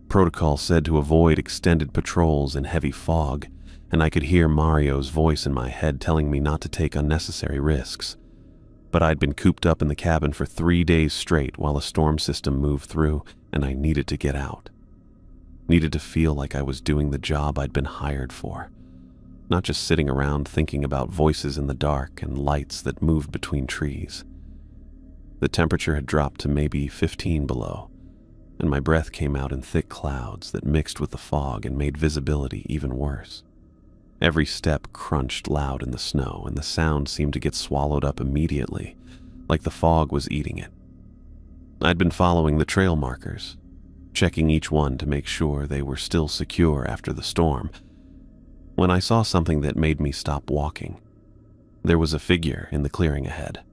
Protocol said to avoid extended patrols in heavy fog, and I could hear Mario's voice in my head telling me not to take unnecessary risks. But I'd been cooped up in the cabin for 3 days straight while a storm system moved through, and I needed to get out. Needed to feel like I was doing the job I'd been hired for. Not just sitting around thinking about voices in the dark and lights that moved between trees. The temperature had dropped to maybe 15 below, and my breath came out in thick clouds that mixed with the fog and made visibility even worse. Every step crunched loud in the snow, and the sound seemed to get swallowed up immediately, like the fog was eating it. I'd been following the trail markers, checking each one to make sure they were still secure after the storm, when I saw something that made me stop walking. There was a figure in the clearing ahead.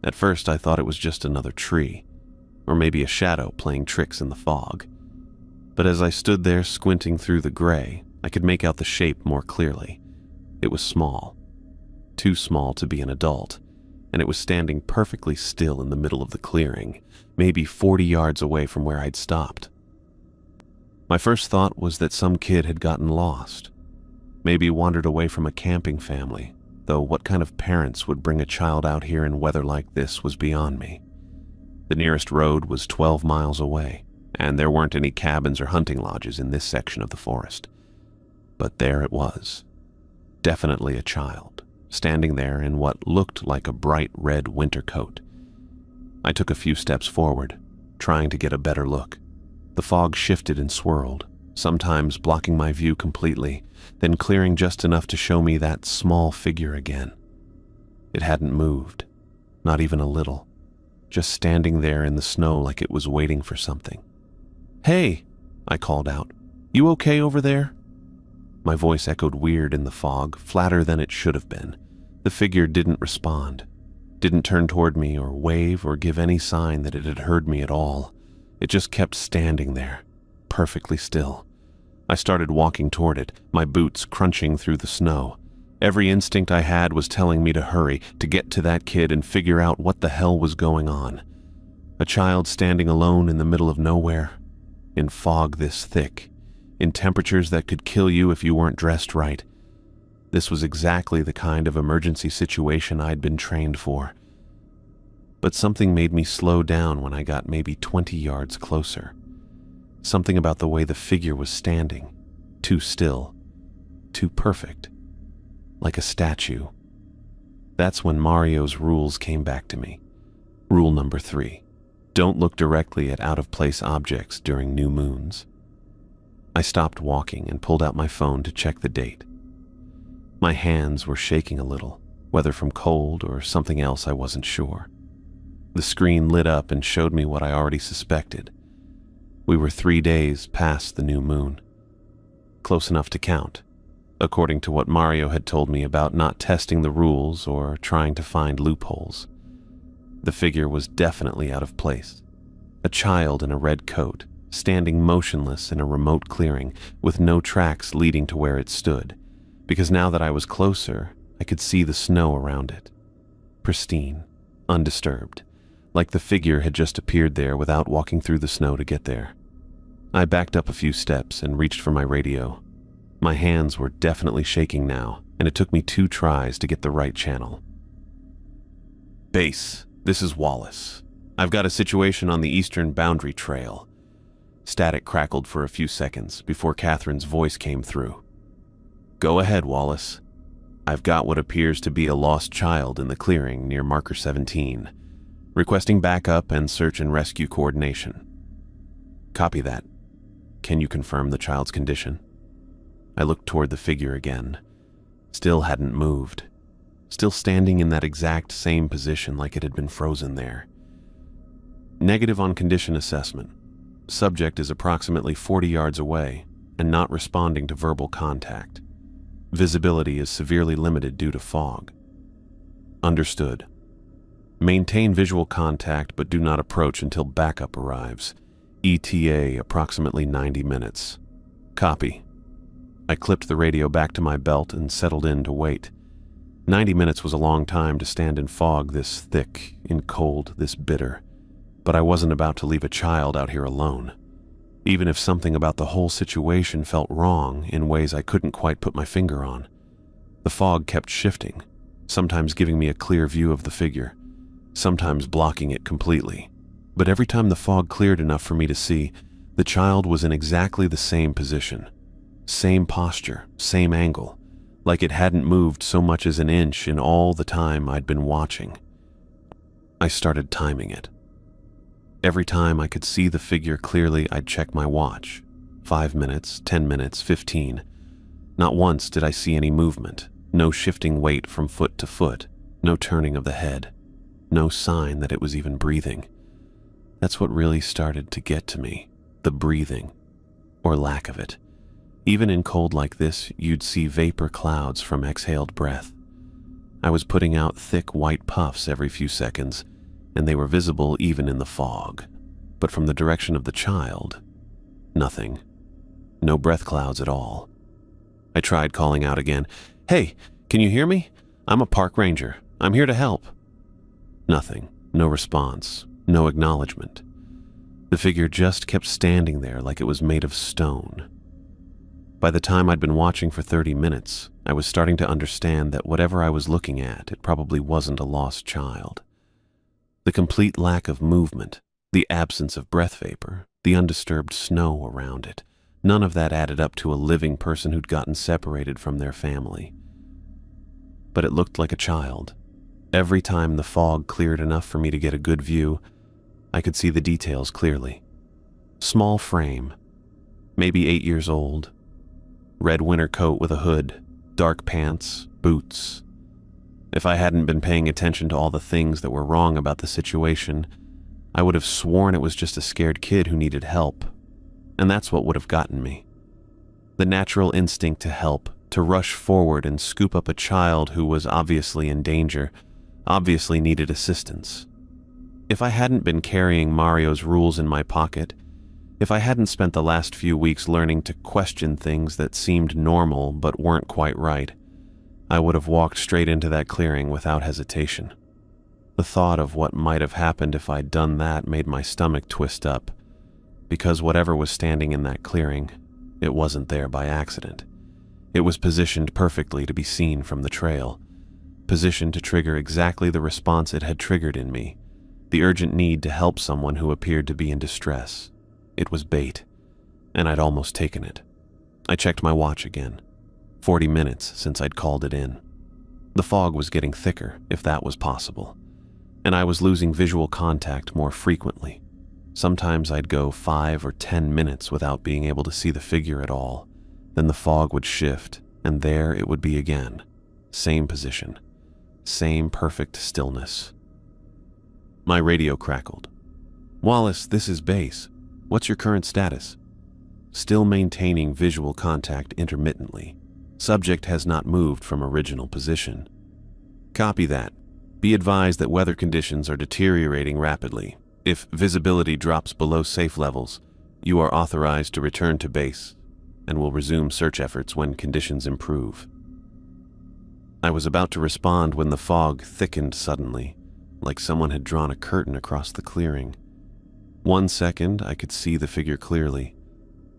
At first I thought it was just another tree, or maybe a shadow playing tricks in the fog. But as I stood there squinting through the gray, I could make out the shape more clearly. It was small. Too small to be an adult, and it was standing perfectly still in the middle of the clearing, maybe 40 yards away from where I'd stopped. My first thought was that some kid had gotten lost, maybe wandered away from a camping family, though what kind of parents would bring a child out here in weather like this was beyond me. The nearest road was 12 miles away, and there weren't any cabins or hunting lodges in this section of the forest. But there it was. Definitely a child, standing there in what looked like a bright red winter coat. I took a few steps forward, trying to get a better look. The fog shifted and swirled, sometimes blocking my view completely, then clearing just enough to show me that small figure again. It hadn't moved, not even a little, just standing there in the snow like it was waiting for something. "Hey," I called out. "You okay over there?" My voice echoed weird in the fog, flatter than it should have been. The figure didn't respond, didn't turn toward me or wave or give any sign that it had heard me at all. It just kept standing there, perfectly still. I started walking toward it, my boots crunching through the snow. Every instinct I had was telling me to hurry, to get to that kid and figure out what the hell was going on. A child standing alone in the middle of nowhere, in fog this thick, in temperatures that could kill you if you weren't dressed right. This was exactly the kind of emergency situation I'd been trained for. But something made me slow down when I got maybe 20 yards closer. Something about the way the figure was standing, too still, too perfect, like a statue. That's when Mario's rules came back to me. Rule number 3, don't look directly at out-of-place objects during new moons. I stopped walking and pulled out my phone to check the date. My hands were shaking a little, whether from cold or something else I wasn't sure. The screen lit up and showed me what I already suspected. We were 3 days past the new moon. Close enough to count, according to what Mario had told me about not testing the rules or trying to find loopholes. The figure was definitely out of place. A child in a red coat, standing motionless in a remote clearing with no tracks leading to where it stood, because now that I was closer, I could see the snow around it. Pristine, undisturbed, like the figure had just appeared there without walking through the snow to get there. I backed up a few steps and reached for my radio. My hands were definitely shaking now, and it took me 2 tries to get the right channel. "Base, this is Wallace. I've got a situation on the Eastern Boundary Trail." Static crackled for a few seconds before Catherine's voice came through. "Go ahead, Wallace. I've got what appears to be a lost child in the clearing near Marker 17. Requesting backup and search and rescue coordination." "Copy that. Can you confirm the child's condition?" I looked toward the figure again. Still hadn't moved. Still standing in that exact same position like it had been frozen there. "Negative on condition assessment. Subject is approximately 40 yards away and not responding to verbal contact. Visibility is severely limited due to fog." "Understood. Maintain visual contact but do not approach until backup arrives. ETA approximately 90 minutes. Copy." I clipped the radio back to my belt and settled in to wait. 90 minutes was a long time to stand in fog this thick, in cold this bitter. But I wasn't about to leave a child out here alone. Even if something about the whole situation felt wrong in ways I couldn't quite put my finger on. The fog kept shifting, sometimes giving me a clear view of the figure, sometimes blocking it completely. But every time the fog cleared enough for me to see, the child was in exactly the same position. Same posture, same angle, like it hadn't moved so much as an inch in all the time I'd been watching. I started timing it. Every time I could see the figure clearly, I'd check my watch. 5 minutes, 10 minutes, 15. Not once did I see any movement, no shifting weight from foot to foot, no turning of the head, no sign that it was even breathing. That's what really started to get to me, the breathing, or lack of it. Even in cold like this, you'd see vapor clouds from exhaled breath. I was putting out thick white puffs every few seconds, and they were visible even in the fog. But from the direction of the child, nothing. No breath clouds at all. I tried calling out again. "Hey, can you hear me? I'm a park ranger. I'm here to help." Nothing. No response. No acknowledgement. The figure just kept standing there like it was made of stone. By the time I'd been watching for 30 minutes, I was starting to understand that whatever I was looking at, it probably wasn't a lost child. The complete lack of movement, the absence of breath vapor, the undisturbed snow around it, none of that added up to a living person who'd gotten separated from their family. But it looked like a child. Every time the fog cleared enough for me to get a good view, I could see the details clearly. Small frame, maybe 8 years old. Red winter coat with a hood, dark pants, boots. If I hadn't been paying attention to all the things that were wrong about the situation, I would have sworn it was just a scared kid who needed help. And that's what would have gotten me. The natural instinct to help, to rush forward and scoop up a child who was obviously in danger, obviously needed assistance. If I hadn't been carrying Mario's rules in my pocket, if I hadn't spent the last few weeks learning to question things that seemed normal but weren't quite right, I would have walked straight into that clearing without hesitation. The thought of what might have happened if I'd done that made my stomach twist up, because whatever was standing in that clearing, it wasn't there by accident. It was positioned perfectly to be seen from the trail, positioned to trigger exactly the response it had triggered in me, the urgent need to help someone who appeared to be in distress. It was bait, and I'd almost taken it. I checked my watch again. 40 minutes since I'd called it in. The fog was getting thicker, if that was possible, and I was losing visual contact more frequently. Sometimes I'd go 5 or 10 minutes without being able to see the figure at all. Then the fog would shift, and there it would be again. Same position. Same perfect stillness. My radio crackled. "Wallace, this is base. What's your current status?" Still maintaining visual contact intermittently. Subject has not moved from original position. "Copy that. Be advised that weather conditions are deteriorating rapidly. If visibility drops below safe levels, you are authorized to return to base and will resume search efforts when conditions improve." I was about to respond when the fog thickened suddenly, like someone had drawn a curtain across the clearing. 1 second, I could see the figure clearly.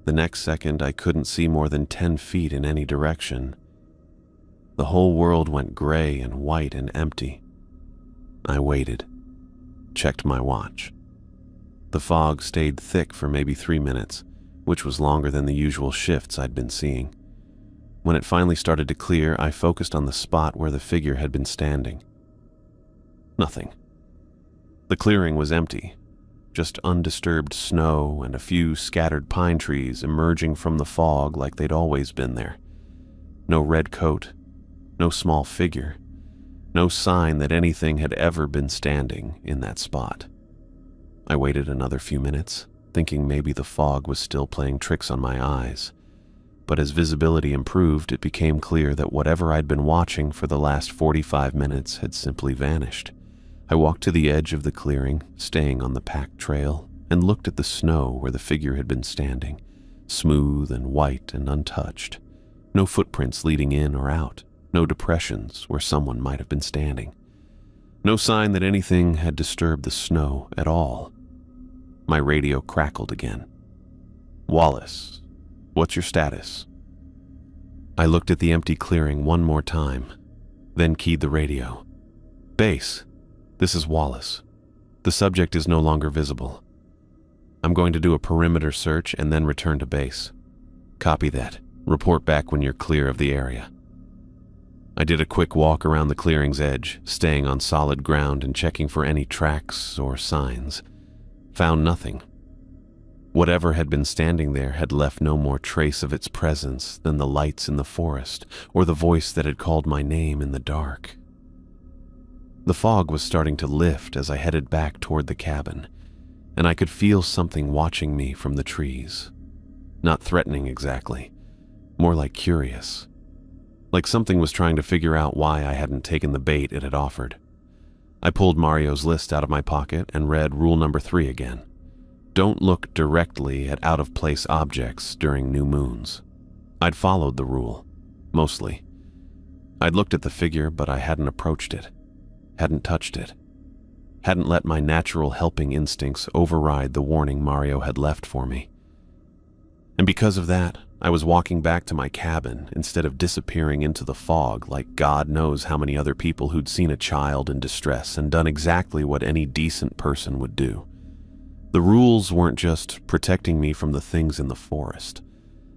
The next second, I couldn't see more than 10 feet in any direction. The whole world went gray and white and empty. I waited, checked my watch. The fog stayed thick for maybe 3 minutes, which was longer than the usual shifts I'd been seeing. When it finally started to clear, I focused on the spot where the figure had been standing. Nothing. The clearing was empty. Just undisturbed snow and a few scattered pine trees emerging from the fog like they'd always been there. No red coat, no small figure, no sign that anything had ever been standing in that spot. I waited another few minutes, thinking maybe the fog was still playing tricks on my eyes. But as visibility improved, it became clear that whatever I'd been watching for the last 45 minutes had simply vanished. I walked to the edge of the clearing, staying on the packed trail, and looked at the snow where the figure had been standing, smooth and white and untouched. No footprints leading in or out, no depressions where someone might have been standing. No sign that anything had disturbed the snow at all. My radio crackled again. "Wallace, what's your status?" I looked at the empty clearing one more time, then keyed the radio. "Base. This is Wallace. The subject is no longer visible. I'm going to do a perimeter search and then return to base. Copy that. Report back when you're clear of the area." I did a quick walk around the clearing's edge, staying on solid ground and checking for any tracks or signs. Found nothing. Whatever had been standing there had left no more trace of its presence than the lights in the forest or the voice that had called my name in the dark. The fog was starting to lift as I headed back toward the cabin, and I could feel something watching me from the trees. Not threatening exactly, more like curious. Like something was trying to figure out why I hadn't taken the bait it had offered. I pulled Mario's list out of my pocket and read rule number 3 again. Don't look directly at out-of-place objects during new moons. I'd followed the rule, mostly. I'd looked at the figure, but I hadn't approached it. Hadn't touched it. hadn't let my natural helping instincts override the warning Mario had left for me. And because of that, I was walking back to my cabin instead of disappearing into the fog like God knows how many other people who'd seen a child in distress and done exactly what any decent person would do. The rules weren't just protecting me from the things in the forest.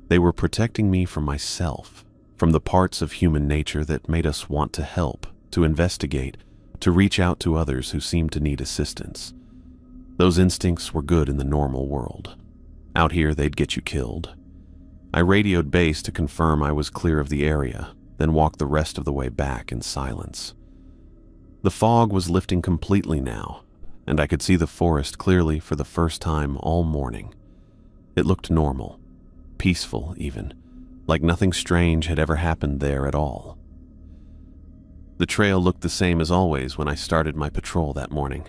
They were protecting me from myself, from the parts of human nature that made us want to help, to investigate, to reach out to others who seemed to need assistance. Those instincts were good in the normal world. Out here, they'd get you killed. I radioed base to confirm I was clear of the area, then walked the rest of the way back in silence. The fog was lifting completely now, and I could see the forest clearly for the first time all morning. It looked normal, peaceful even, like nothing strange had ever happened there at all. The trail looked the same as always when I started my patrol that morning.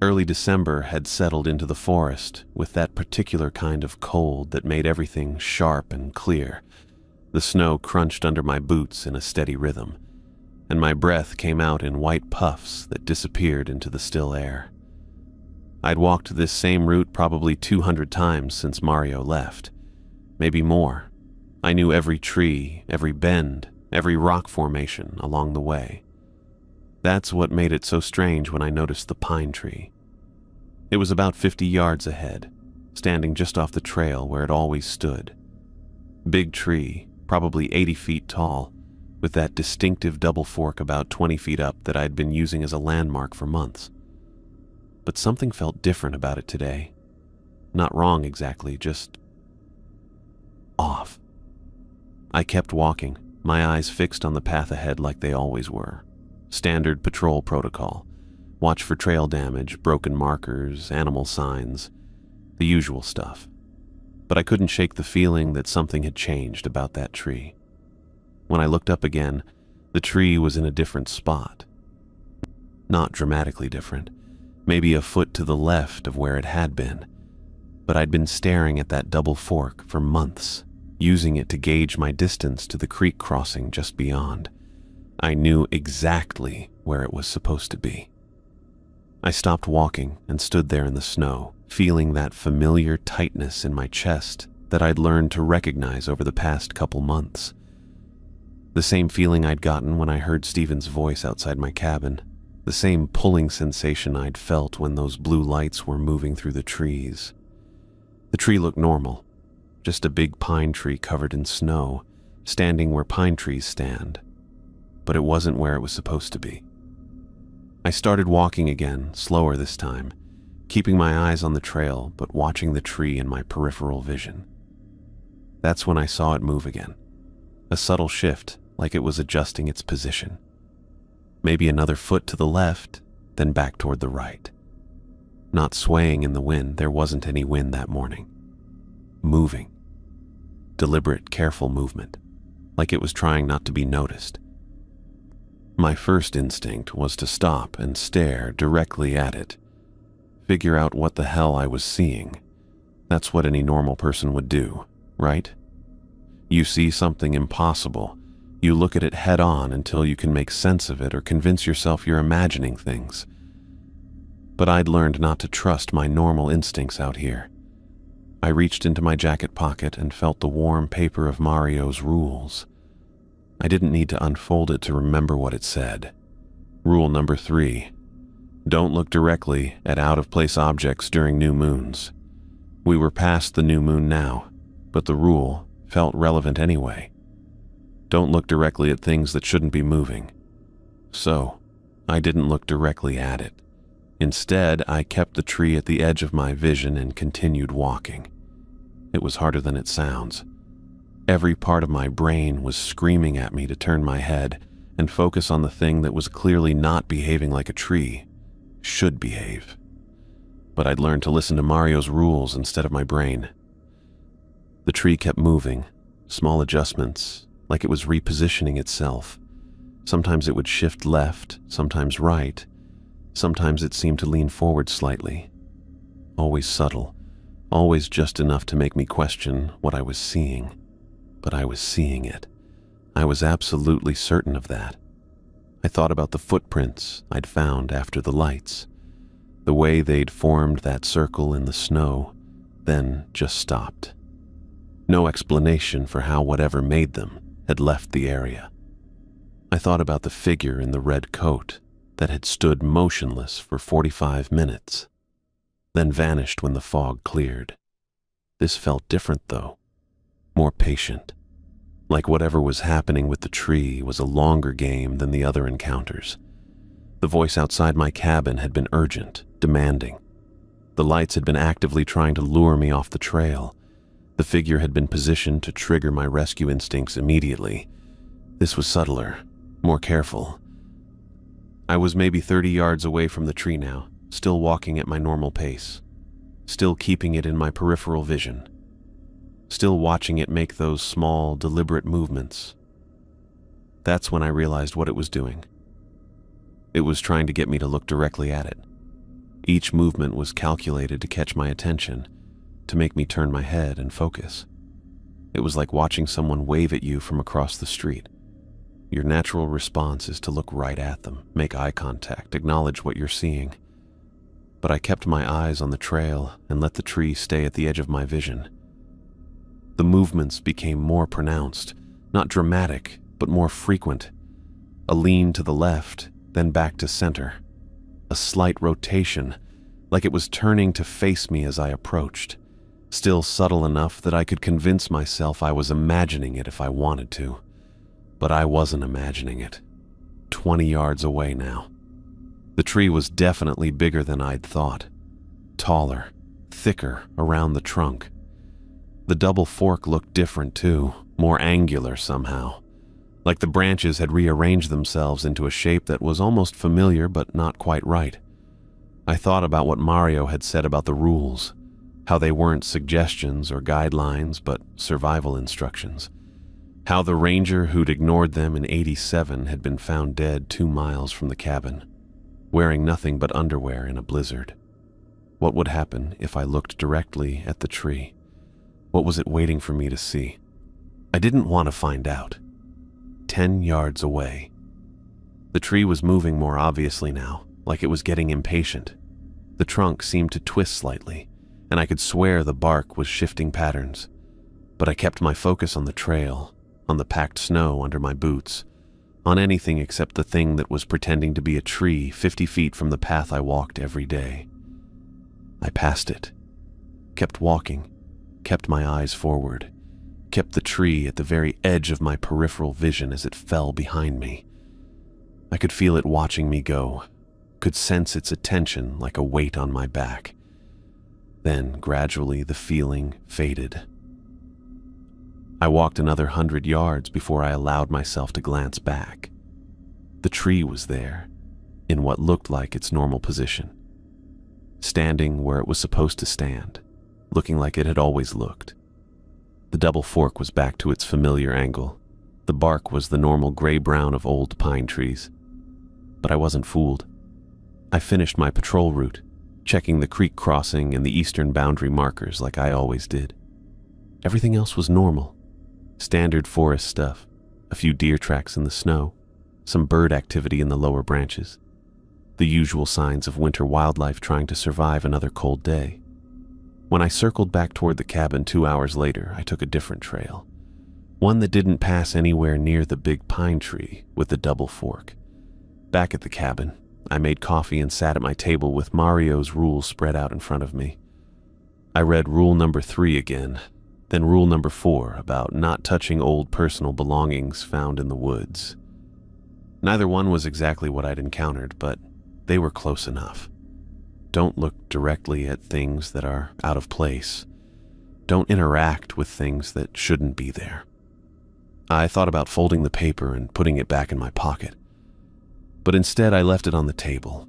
Early December had settled into the forest with that particular kind of cold that made everything sharp and clear. The snow crunched under my boots in a steady rhythm, and my breath came out in white puffs that disappeared into the still air. I'd walked this same route probably 200 times since Mario left, maybe more. I knew every tree, every bend, every rock formation along the way. That's what made it so strange when I noticed the pine tree. It was about 50 yards ahead, standing just off the trail where it always stood. Big tree, probably 80 feet tall, with that distinctive double fork about 20 feet up that I'd been using as a landmark for months. But something felt different about it today. Not wrong exactly, just off. I kept walking, my eyes fixed on the path ahead like they always were. Standard patrol protocol. Watch for trail damage, broken markers, animal signs, the usual stuff. But I couldn't shake the feeling that something had changed about that tree. When I looked up again, the tree was in a different spot. Not dramatically different, maybe a foot to the left of where it had been. But I'd been staring at that double fork for months, using it to gauge my distance to the creek crossing just beyond. I knew exactly where it was supposed to be. I stopped walking and stood there in the snow, feeling that familiar tightness in my chest that I'd learned to recognize over the past couple months. The same feeling I'd gotten when I heard Stephen's voice outside my cabin, the same pulling sensation I'd felt when those blue lights were moving through the trees. The tree looked normal, just a big pine tree covered in snow, standing where pine trees stand. But it wasn't where it was supposed to be. I started walking again, slower this time, keeping my eyes on the trail but watching the tree in my peripheral vision. That's when I saw it move again. A subtle shift, like it was adjusting its position. Maybe another foot to the left, then back toward the right. Not swaying in the wind, there wasn't any wind that morning. Moving. Deliberate, careful movement, like it was trying not to be noticed. My first instinct was to stop and stare directly at it. Figure out what the hell I was seeing. That's what any normal person would do, right? You see something impossible. You look at it head on until you can make sense of it or convince yourself you're imagining things. But I'd learned not to trust my normal instincts out here. I reached into my jacket pocket and felt the warm paper of Mario's rules. I didn't need to unfold it to remember what it said. Rule number 3. Don't look directly at out-of-place objects during new moons. We were past the new moon now, but the rule felt relevant anyway. Don't look directly at things that shouldn't be moving. So, I didn't look directly at it. Instead, I kept the tree at the edge of my vision and continued walking. It was harder than it sounds. Every part of my brain was screaming at me to turn my head and focus on the thing that was clearly not behaving like a tree should behave. But I'd learned to listen to Mario's rules instead of my brain. The tree kept moving, small adjustments, like it was repositioning itself. Sometimes it would shift left, sometimes right. Sometimes it seemed to lean forward slightly. Always subtle, always just enough to make me question what I was seeing. But I was seeing it. I was absolutely certain of that. I thought about the footprints I'd found after the lights, The way they'd formed that circle in the snow, then just stopped. No explanation for how whatever made them had left the area. I thought about the figure in the red coat that had stood motionless for 45 minutes, then vanished when the fog cleared. This felt different, though, more patient, like whatever was happening with the tree was a longer game than the other encounters. The voice outside my cabin had been urgent, demanding. The lights had been actively trying to lure me off the trail. The figure had been positioned to trigger my rescue instincts immediately. This was subtler, more careful. I was maybe 30 yards away from the tree now, still walking at my normal pace, still keeping it in my peripheral vision, still watching it make those small, deliberate movements. That's when I realized what it was doing. It was trying to get me to look directly at it. Each movement was calculated to catch my attention, to make me turn my head and focus. It was like watching someone wave at you from across the street. Your natural response is to look right at them, make eye contact, acknowledge what you're seeing. But I kept my eyes on the trail and let the tree stay at the edge of my vision. The movements became more pronounced, not dramatic, but more frequent. A lean to the left, then back to center. A slight rotation, like it was turning to face me as I approached, still subtle enough that I could convince myself I was imagining it if I wanted to. But I wasn't imagining it. 20 yards away now. The tree was definitely bigger than I'd thought. Taller, thicker around the trunk. The double fork looked different too, more angular somehow. Like the branches had rearranged themselves into a shape that was almost familiar but not quite right. I thought about what Mario had said about the rules, how they weren't suggestions or guidelines but survival instructions. How the ranger who'd ignored them in '87 had been found dead 2 miles from the cabin, wearing nothing but underwear in a blizzard. What would happen if I looked directly at the tree? What was it waiting for me to see? I didn't want to find out. 10 yards away. The tree was moving more obviously now, like it was getting impatient. The trunk seemed to twist slightly, and I could swear the bark was shifting patterns. But I kept my focus on the trail, on the packed snow under my boots, on anything except the thing that was pretending to be a tree 50 feet from the path I walked every day. I passed it, kept walking, kept my eyes forward, kept the tree at the very edge of my peripheral vision as it fell behind me. I could feel it watching me go, could sense its attention like a weight on my back. Then, gradually, the feeling faded. I walked another 100 yards before I allowed myself to glance back. The tree was there, in what looked like its normal position, standing where it was supposed to stand, looking like it had always looked. The double fork was back to its familiar angle. The bark was the normal gray-brown of old pine trees. But I wasn't fooled. I finished my patrol route, checking the creek crossing and the eastern boundary markers like I always did. Everything else was normal. Standard forest stuff, a few deer tracks in the snow, some bird activity in the lower branches, the usual signs of winter wildlife trying to survive another cold day. When I circled back toward the cabin 2 hours later, I took a different trail, one that didn't pass anywhere near the big pine tree with the double fork. Back at the cabin, I made coffee and sat at my table with Mario's rules spread out in front of me. I read rule number 3 again, then rule number 4 about not touching old personal belongings found in the woods. Neither one was exactly what I'd encountered, but they were close enough. Don't look directly at things that are out of place. Don't interact with things that shouldn't be there. I thought about folding the paper and putting it back in my pocket, but instead I left it on the table.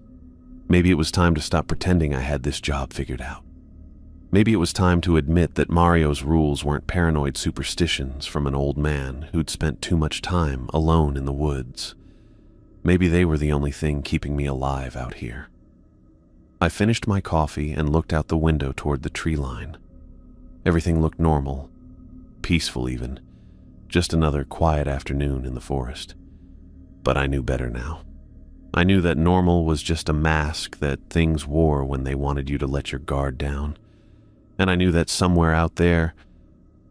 Maybe it was time to stop pretending I had this job figured out. Maybe it was time to admit that Mario's rules weren't paranoid superstitions from an old man who'd spent too much time alone in the woods. Maybe they were the only thing keeping me alive out here. I finished my coffee and looked out the window toward the tree line. Everything looked normal, peaceful even, just another quiet afternoon in the forest. But I knew better now. I knew that normal was just a mask that things wore when they wanted you to let your guard down. And I knew that somewhere out there,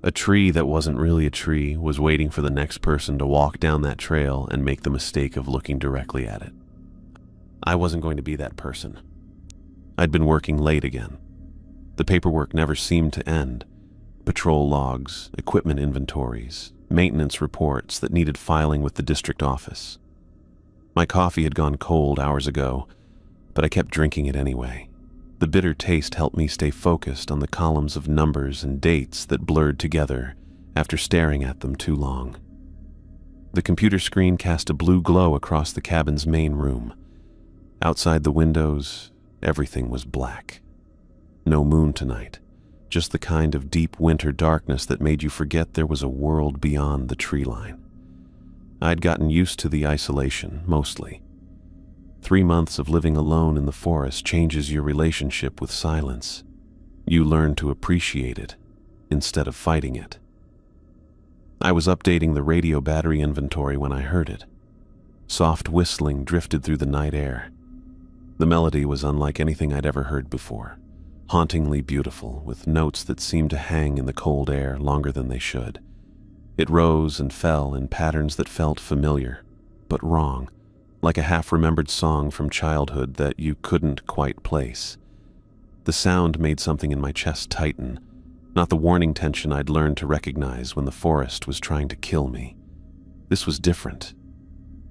a tree that wasn't really a tree was waiting for the next person to walk down that trail and make the mistake of looking directly at it. I wasn't going to be that person. I'd been working late again. The paperwork never seemed to end. Patrol logs, equipment inventories, maintenance reports that needed filing with the district office. My coffee had gone cold hours ago, but I kept drinking it anyway. The bitter taste helped me stay focused on the columns of numbers and dates that blurred together after staring at them too long. The computer screen cast a blue glow across the cabin's main room. Outside the windows, everything was black. No moon tonight, just the kind of deep winter darkness that made you forget there was a world beyond the tree line. I'd gotten used to the isolation, mostly. 3 months of living alone in the forest changes your relationship with silence. You learn to appreciate it instead of fighting it. I was updating the radio battery inventory when I heard it. Soft whistling drifted through the night air. The melody was unlike anything I'd ever heard before, hauntingly beautiful, with notes that seemed to hang in the cold air longer than they should. It rose and fell in patterns that felt familiar, but wrong, like a half-remembered song from childhood that you couldn't quite place. The sound made something in my chest tighten, not the warning tension I'd learned to recognize when the forest was trying to kill me. This was different.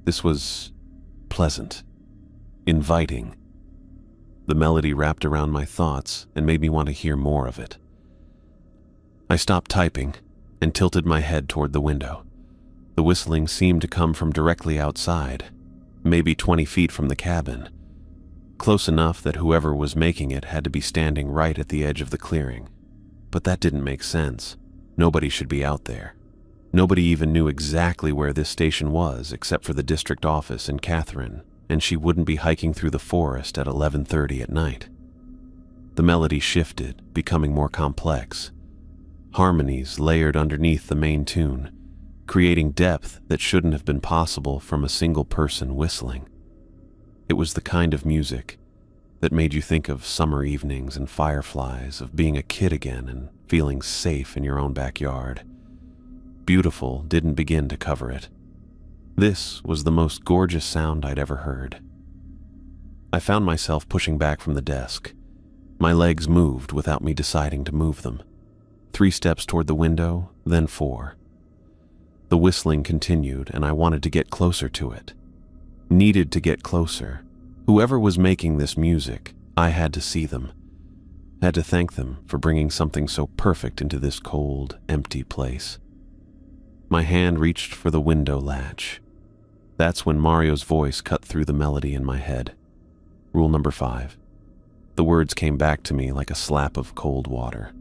This was pleasant, inviting. The melody wrapped around my thoughts and made me want to hear more of it. I stopped typing and tilted my head toward the window. The whistling seemed to come from directly outside, maybe 20 feet from the cabin, close enough that whoever was making it had to be standing right at the edge of the clearing. But that didn't make sense. Nobody should be out there. Nobody even knew exactly where this station was except for the district office and Catherine, and she wouldn't be hiking through the forest at 11:30 at night. The melody shifted, becoming more complex. Harmonies layered underneath the main tune, creating depth that shouldn't have been possible from a single person whistling. It was the kind of music that made you think of summer evenings and fireflies, of being a kid again and feeling safe in your own backyard. Beautiful didn't begin to cover it. This was the most gorgeous sound I'd ever heard. I found myself pushing back from the desk. My legs moved without me deciding to move them. 3 steps toward the window, then 4. The whistling continued, and I wanted to get closer to it. Needed to get closer. Whoever was making this music, I had to see them. Had to thank them for bringing something so perfect into this cold, empty place. My hand reached for the window latch. That's when Mario's voice cut through the melody in my head. Rule number 5. The words came back to me like a slap of cold water.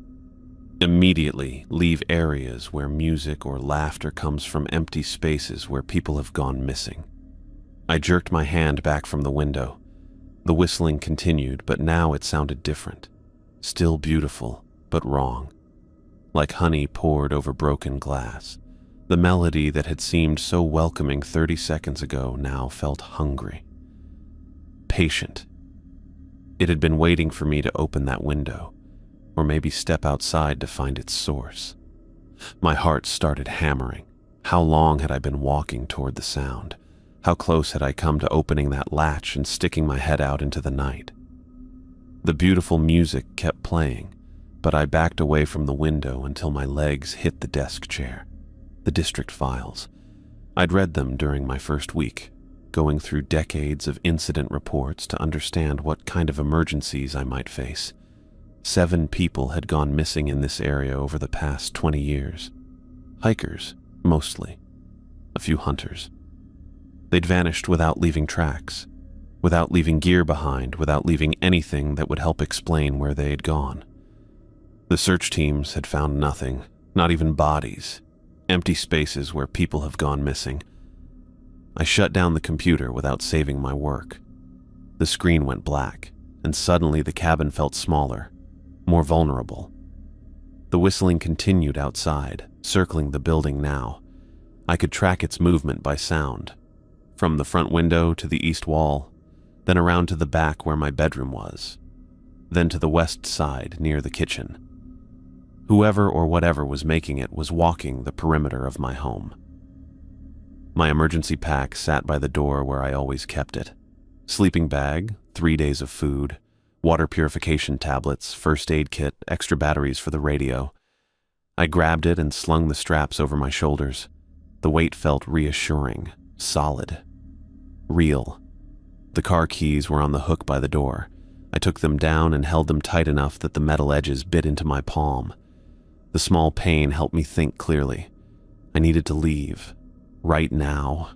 Immediately leave areas where music or laughter comes from empty spaces where people have gone missing. I jerked my hand back from the window. The whistling continued, but now it sounded different. Still beautiful, but wrong. Like honey poured over broken glass. The melody that had seemed so welcoming 30 seconds ago now felt hungry. Patient. It had been waiting for me to open that window, or maybe step outside to find its source. My heart started hammering. How long had I been walking toward the sound? How close had I come to opening that latch and sticking my head out into the night? The beautiful music kept playing, but I backed away from the window until my legs hit the desk chair. The district files. I'd read them during my first week, going through decades of incident reports to understand what kind of emergencies I might face. 7 people had gone missing in this area over the past 20 years. Hikers, mostly. A few hunters. They'd vanished without leaving tracks, without leaving gear behind, without leaving anything that would help explain where they had gone. The search teams had found nothing, not even bodies, empty spaces where people have gone missing. I shut down the computer without saving my work. The screen went black, and suddenly the cabin felt smaller, more vulnerable. The whistling continued outside, circling the building now. I could track its movement by sound. from the front window to the east wall, then around to the back where my bedroom was, then to the west side near the kitchen. Whoever or whatever was making it was walking the perimeter of my home. My emergency pack sat by the door where I always kept it. Sleeping bag, 3 days of food, water purification tablets, first aid kit, extra batteries for the radio. I grabbed it and slung the straps over my shoulders. The weight felt reassuring, solid, real. The car keys were on the hook by the door. I took them down and held them tight enough that the metal edges bit into my palm. The small pain helped me think clearly. I needed to leave. Right now.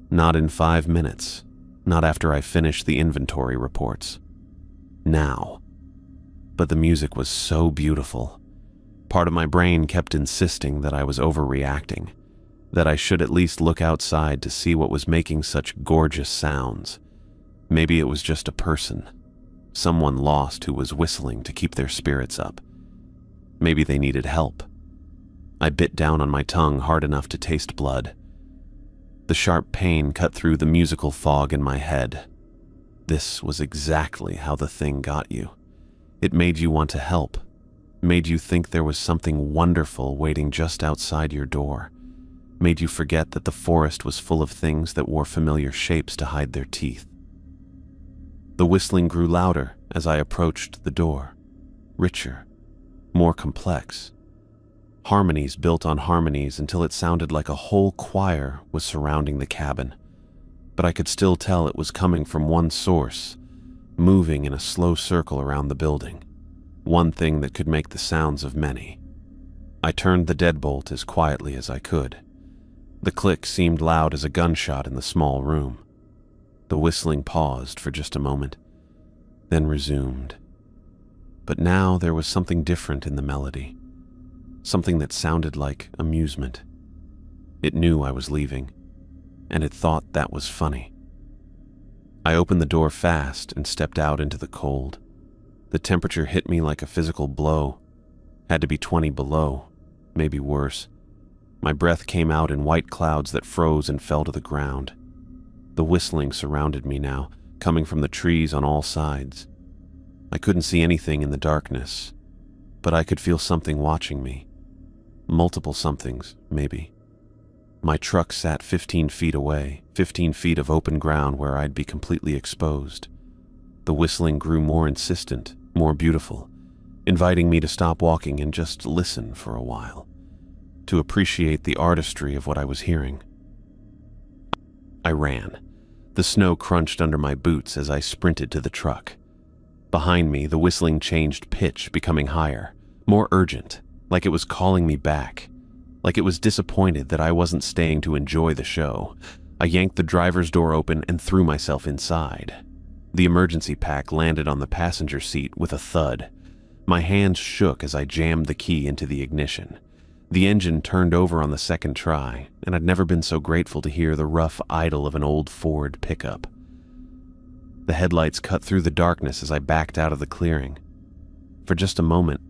Not in 5 minutes. Not after I finished the inventory reports. Now. But the music was so beautiful. Part of my brain kept insisting that I was overreacting, that I should at least look outside to see what was making such gorgeous sounds. Maybe it was just a person, someone lost who was whistling to keep their spirits up. Maybe they needed help. I bit down on my tongue hard enough to taste blood. The sharp pain cut through the musical fog in my head. This was exactly how the thing got you. It made you want to help, made you think there was something wonderful waiting just outside your door, made you forget that the forest was full of things that wore familiar shapes to hide their teeth. The whistling grew louder as I approached the door, richer, more complex. Harmonies built on harmonies until it sounded like a whole choir was surrounding the cabin. But I could still tell it was coming from one source, moving in a slow circle around the building. One thing that could make the sounds of many. I turned the deadbolt as quietly as I could. The click seemed loud as a gunshot in the small room. The whistling paused for just a moment, then resumed. But now there was something different in the melody. Something that sounded like amusement. It knew I was leaving, and it thought that was funny. I opened the door fast and stepped out into the cold. The temperature hit me like a physical blow. Had to be 20 below, maybe worse. My breath came out in white clouds that froze and fell to the ground. The whistling surrounded me now, coming from the trees on all sides. I couldn't see anything in the darkness, but I could feel something watching me. Multiple somethings, maybe. My truck sat 15 feet away, 15 feet of open ground where I'd be completely exposed. The whistling grew more insistent, more beautiful, inviting me to stop walking and just listen for a while, to appreciate the artistry of what I was hearing. I ran. The snow crunched under my boots as I sprinted to the truck. Behind me, the whistling changed pitch, becoming higher, more urgent, like it was calling me back, like it was disappointed that I wasn't staying to enjoy the show. I yanked the driver's door open and threw myself inside. The emergency pack landed on the passenger seat with a thud. My hands shook as I jammed the key into the ignition. The engine turned over on the second try, and I'd never been so grateful to hear the rough idle of an old Ford pickup. The headlights cut through the darkness as I backed out of the clearing. For just a moment,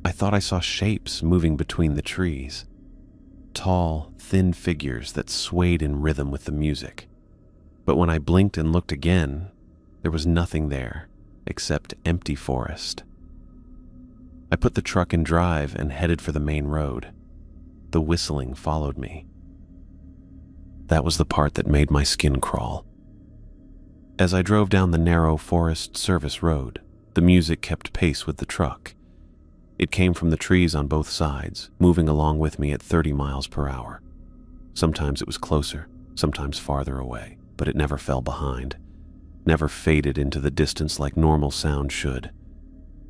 I thought I saw shapes moving between the trees. Tall, thin figures that swayed in rhythm with the music. But when I blinked and looked again, there was nothing there except empty forest. I put the truck in drive and headed for the main road. The whistling followed me. That was the part that made my skin crawl. As I drove down the narrow Forest Service road, the music kept pace with the truck. It came from the trees on both sides, moving along with me at 30 miles per hour. Sometimes it was closer, sometimes farther away, but it never fell behind, never faded into the distance like normal sound should.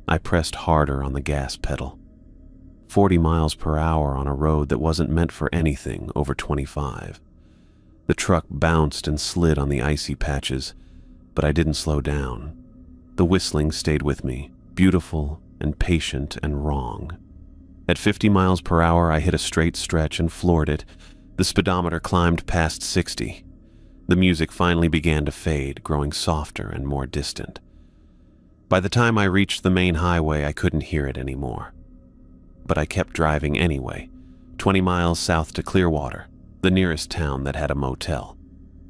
I pressed harder on the gas pedal. 40 miles per hour on a road that wasn't meant for anything over 25. The truck bounced and slid on the icy patches, but I didn't slow down. The whistling stayed with me, beautiful and patient and wrong. At 50 miles per hour, I hit a straight stretch and floored it. The speedometer climbed past 60. The music finally began to fade, growing softer and more distant. By the time I reached the main highway, I couldn't hear it anymore. But I kept driving anyway, 20 miles south to Clearwater, the nearest town that had a motel.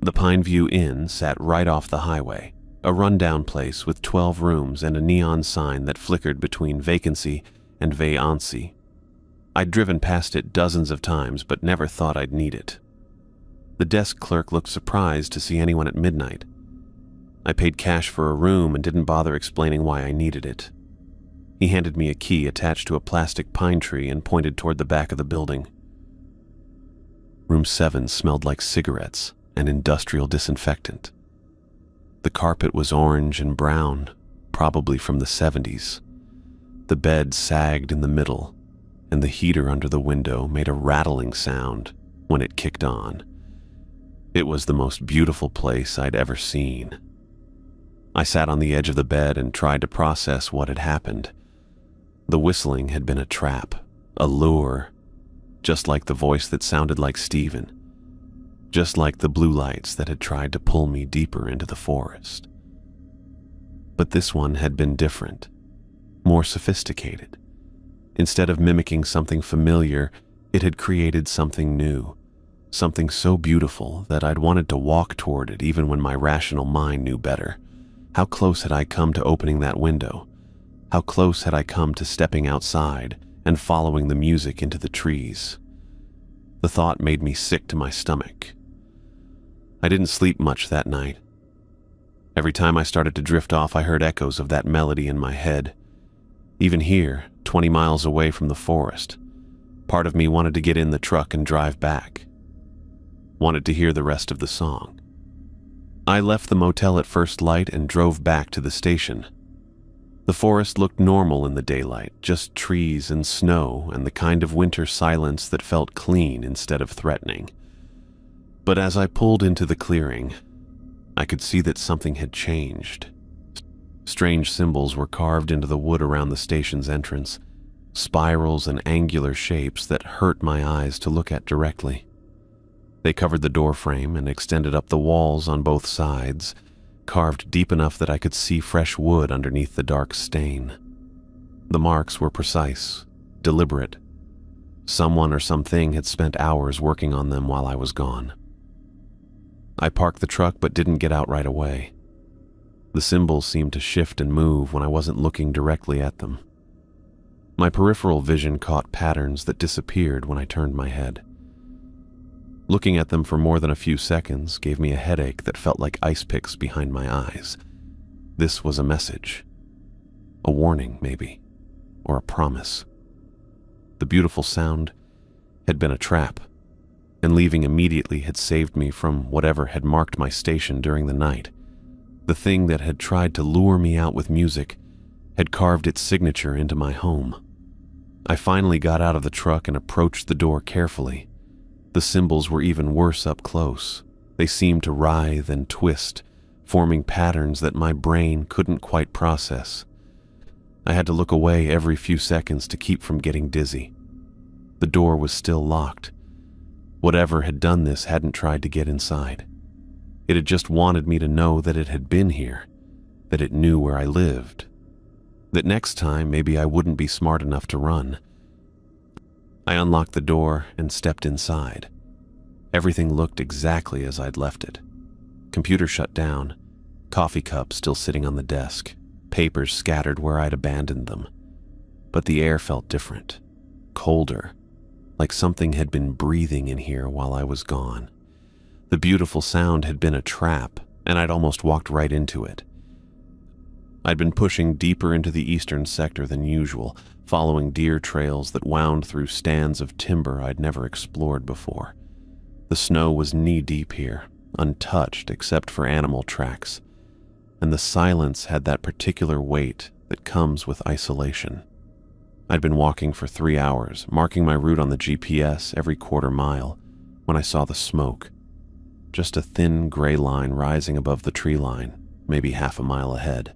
The Pineview Inn sat right off the highway, a rundown place with 12 rooms and a neon sign that flickered between vacancy and vacancy. I'd driven past it dozens of times, but never thought I'd need it. The desk clerk looked surprised to see anyone at midnight. I paid cash for a room and didn't bother explaining why I needed it. He handed me a key attached to a plastic pine tree and pointed toward the back of the building. Room 7 smelled like cigarettes and industrial disinfectant. The carpet was orange and brown, probably from the 70s. The bed sagged in the middle, and the heater under the window made a rattling sound when it kicked on. It was the most beautiful place I'd ever seen. I sat on the edge of the bed and tried to process what had happened. The whistling had been a trap, a lure, just like the voice that sounded like Stephen, just like the blue lights that had tried to pull me deeper into the forest. But this one had been different, more sophisticated. Instead of mimicking something familiar, it had created something new, something so beautiful that I'd wanted to walk toward it even when my rational mind knew better. How close had I come to opening that window? How close had I come to stepping outside and following the music into the trees? The thought made me sick to my stomach. I didn't sleep much that night. Every time I started to drift off, I heard echoes of that melody in my head. Even here, 20 miles away from the forest, part of me wanted to get in the truck and drive back. Wanted to hear the rest of the song. I left the motel at first light and drove back to the station. The forest looked normal in the daylight, just trees and snow and the kind of winter silence that felt clean instead of threatening. But as I pulled into the clearing, I could see that something had changed. Strange symbols were carved into the wood around the station's entrance, spirals and angular shapes that hurt my eyes to look at directly. They covered the doorframe and extended up the walls on both sides, carved deep enough that I could see fresh wood underneath the dark stain. The marks were precise, deliberate. Someone or something had spent hours working on them while I was gone. I parked the truck but didn't get out right away. The symbols seemed to shift and move when I wasn't looking directly at them. My peripheral vision caught patterns that disappeared when I turned my head. Looking at them for more than a few seconds gave me a headache that felt like ice picks behind my eyes. This was a message. A warning, maybe, or a promise. The beautiful sound had been a trap, and leaving immediately had saved me from whatever had marked my station during the night. The thing that had tried to lure me out with music had carved its signature into my home. I finally got out of the truck and approached the door carefully. The symbols were even worse up close. They seemed to writhe and twist, forming patterns that my brain couldn't quite process. I had to look away every few seconds to keep from getting dizzy. The door was still locked. Whatever had done this hadn't tried to get inside. It had just wanted me to know that it had been here, that it knew where I lived, that next time maybe I wouldn't be smart enough to run. I unlocked the door and stepped inside. Everything looked exactly as I'd left it. Computer shut down, coffee cup still sitting on the desk, papers scattered where I'd abandoned them. But the air felt different, colder, like something had been breathing in here while I was gone. The beautiful sound had been a trap, and I'd almost walked right into it. I'd been pushing deeper into the eastern sector than usual, following deer trails that wound through stands of timber I'd never explored before. The snow was knee-deep here, untouched except for animal tracks, and the silence had that particular weight that comes with isolation. I'd been walking for 3 hours, marking my route on the GPS every quarter mile, when I saw the smoke. Just a thin gray line rising above the tree line, maybe half a mile ahead.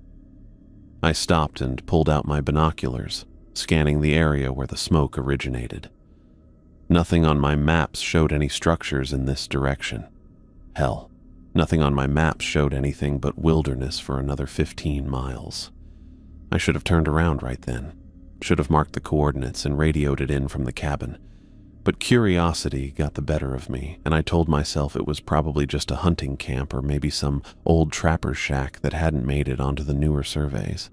I stopped and pulled out my binoculars, scanning the area where the smoke originated. Nothing on my maps showed any structures in this direction. Hell, nothing on my maps showed anything but wilderness for another 15 miles. I should have turned around right then, should have marked the coordinates and radioed it in from the cabin. But curiosity got the better of me, and I told myself it was probably just a hunting camp or maybe some old trapper's shack that hadn't made it onto the newer surveys.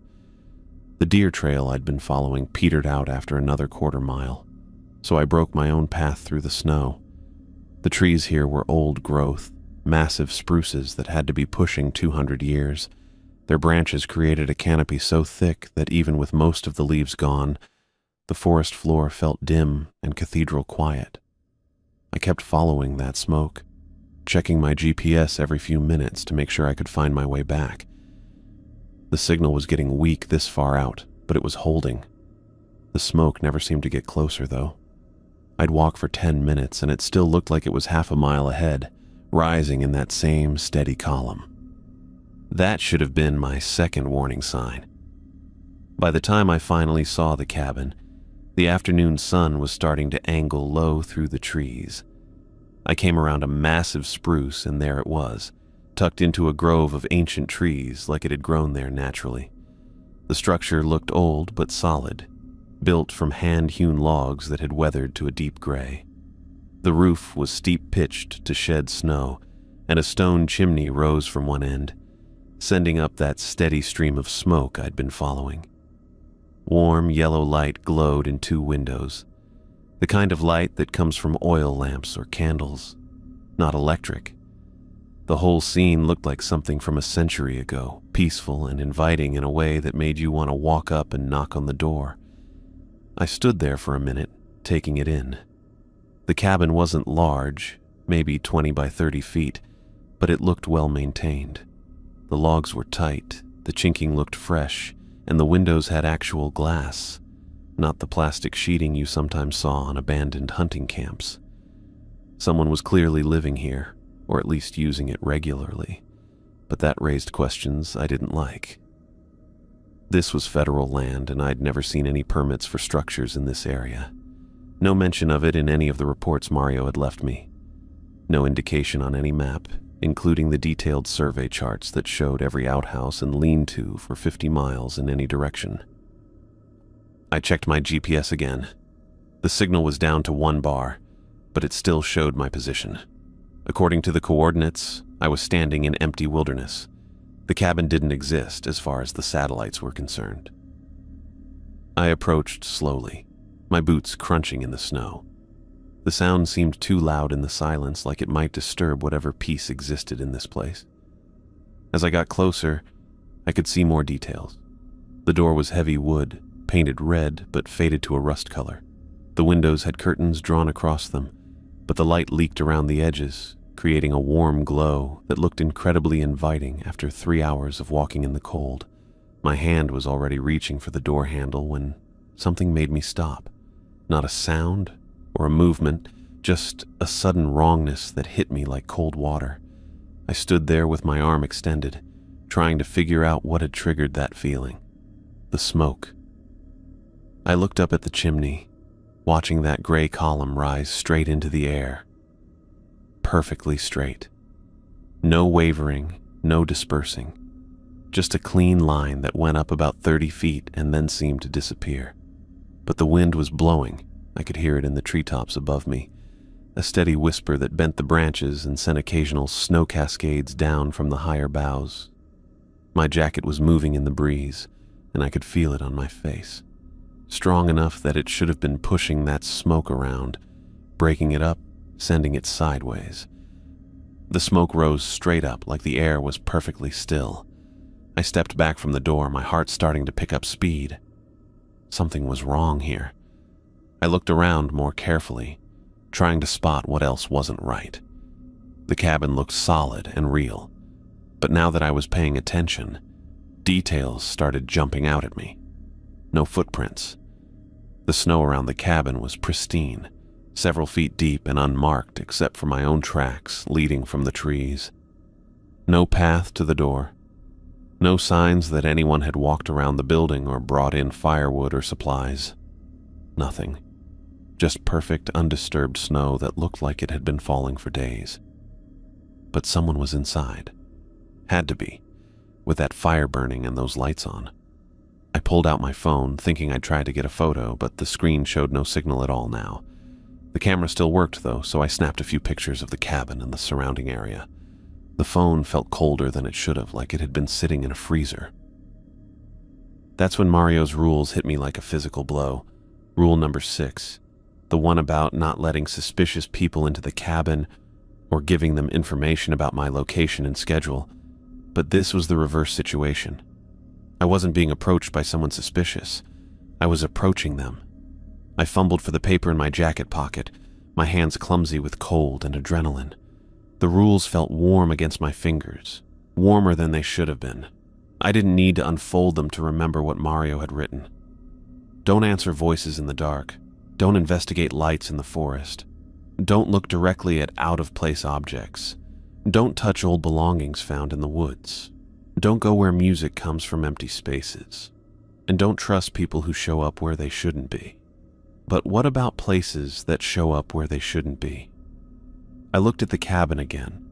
The deer trail I'd been following petered out after another quarter-mile, so I broke my own path through the snow. The trees here were old growth, massive spruces that had to be pushing 200 years. Their branches created a canopy so thick that even with most of the leaves gone, the forest floor felt dim and cathedral quiet. I kept following that smoke, checking my GPS every few minutes to make sure I could find my way back. The signal was getting weak this far out, but it was holding. The smoke never seemed to get closer, though. I'd walk for 10 minutes, and it still looked like it was half a mile ahead, rising in that same steady column. That should have been my second warning sign. By the time I finally saw the cabin, the afternoon sun was starting to angle low through the trees. I came around a massive spruce, and there it was, tucked into a grove of ancient trees like it had grown there naturally. The structure looked old but solid, built from hand-hewn logs that had weathered to a deep gray. The roof was steep-pitched to shed snow, and a stone chimney rose from one end, sending up that steady stream of smoke I'd been following. Warm yellow light glowed in 2 windows, the kind of light that comes from oil lamps or candles, not electric. The whole scene looked like something from a century ago, peaceful and inviting in a way that made you want to walk up and knock on the door. I stood there for a minute, taking it in. The cabin wasn't large, maybe 20 by 30 feet, but it looked well maintained. The logs were tight, the chinking looked fresh, and the windows had actual glass, not the plastic sheeting you sometimes saw on abandoned hunting camps. Someone was clearly living here, or at least using it regularly, but that raised questions I didn't like. This was federal land, and I'd never seen any permits for structures in this area. No mention of it in any of the reports Mario had left me. No indication on any map, including the detailed survey charts that showed every outhouse and lean-to for 50 miles in any direction. I checked my GPS again. The signal was down to 1 bar, but it still showed my position. According to the coordinates, I was standing in empty wilderness. The cabin didn't exist as far as the satellites were concerned. I approached slowly, my boots crunching in the snow. The sound seemed too loud in the silence, like it might disturb whatever peace existed in this place. As I got closer, I could see more details. The door was heavy wood, painted red but faded to a rust color. The windows had curtains drawn across them, but the light leaked around the edges, creating a warm glow that looked incredibly inviting after 3 hours of walking in the cold. My hand was already reaching for the door handle when something made me stop. Not a sound or a movement, just a sudden wrongness that hit me like cold water. I stood there with my arm extended, trying to figure out what had triggered that feeling. The smoke. I looked up at the chimney, watching that gray column rise straight into the air. Perfectly straight. No wavering, no dispersing. Just a clean line that went up about 30 feet and then seemed to disappear. But the wind was blowing. I could hear it in the treetops above me, a steady whisper that bent the branches and sent occasional snow cascades down from the higher boughs. My jacket was moving in the breeze, and I could feel it on my face, strong enough that it should have been pushing that smoke around, breaking it up, sending it sideways. The smoke rose straight up like the air was perfectly still. I stepped back from the door, my heart starting to pick up speed. Something was wrong here. I looked around more carefully, trying to spot what else wasn't right. The cabin looked solid and real, but now that I was paying attention, details started jumping out at me. No footprints. The snow around the cabin was pristine, several feet deep and unmarked except for my own tracks leading from the trees. No path to the door. No signs that anyone had walked around the building or brought in firewood or supplies. Nothing. Just perfect, undisturbed snow that looked like it had been falling for days. But someone was inside. Had to be, with that fire burning and those lights on. I pulled out my phone, thinking I'd try to get a photo, but the screen showed no signal at all now. The camera still worked though, so I snapped a few pictures of the cabin and the surrounding area. The phone felt colder than it should have, like it had been sitting in a freezer. That's when Mario's rules hit me like a physical blow. Rule number 6, the one about not letting suspicious people into the cabin or giving them information about my location and schedule. But this was the reverse situation. I wasn't being approached by someone suspicious. I was approaching them. I fumbled for the paper in my jacket pocket, my hands clumsy with cold and adrenaline. The rules felt warm against my fingers, warmer than they should have been. I didn't need to unfold them to remember what Mario had written. Don't answer voices in the dark. Don't investigate lights in the forest. Don't look directly at out-of-place objects. Don't touch old belongings found in the woods. Don't go where music comes from empty spaces. And don't trust people who show up where they shouldn't be. But what about places that show up where they shouldn't be? I looked at the cabin again,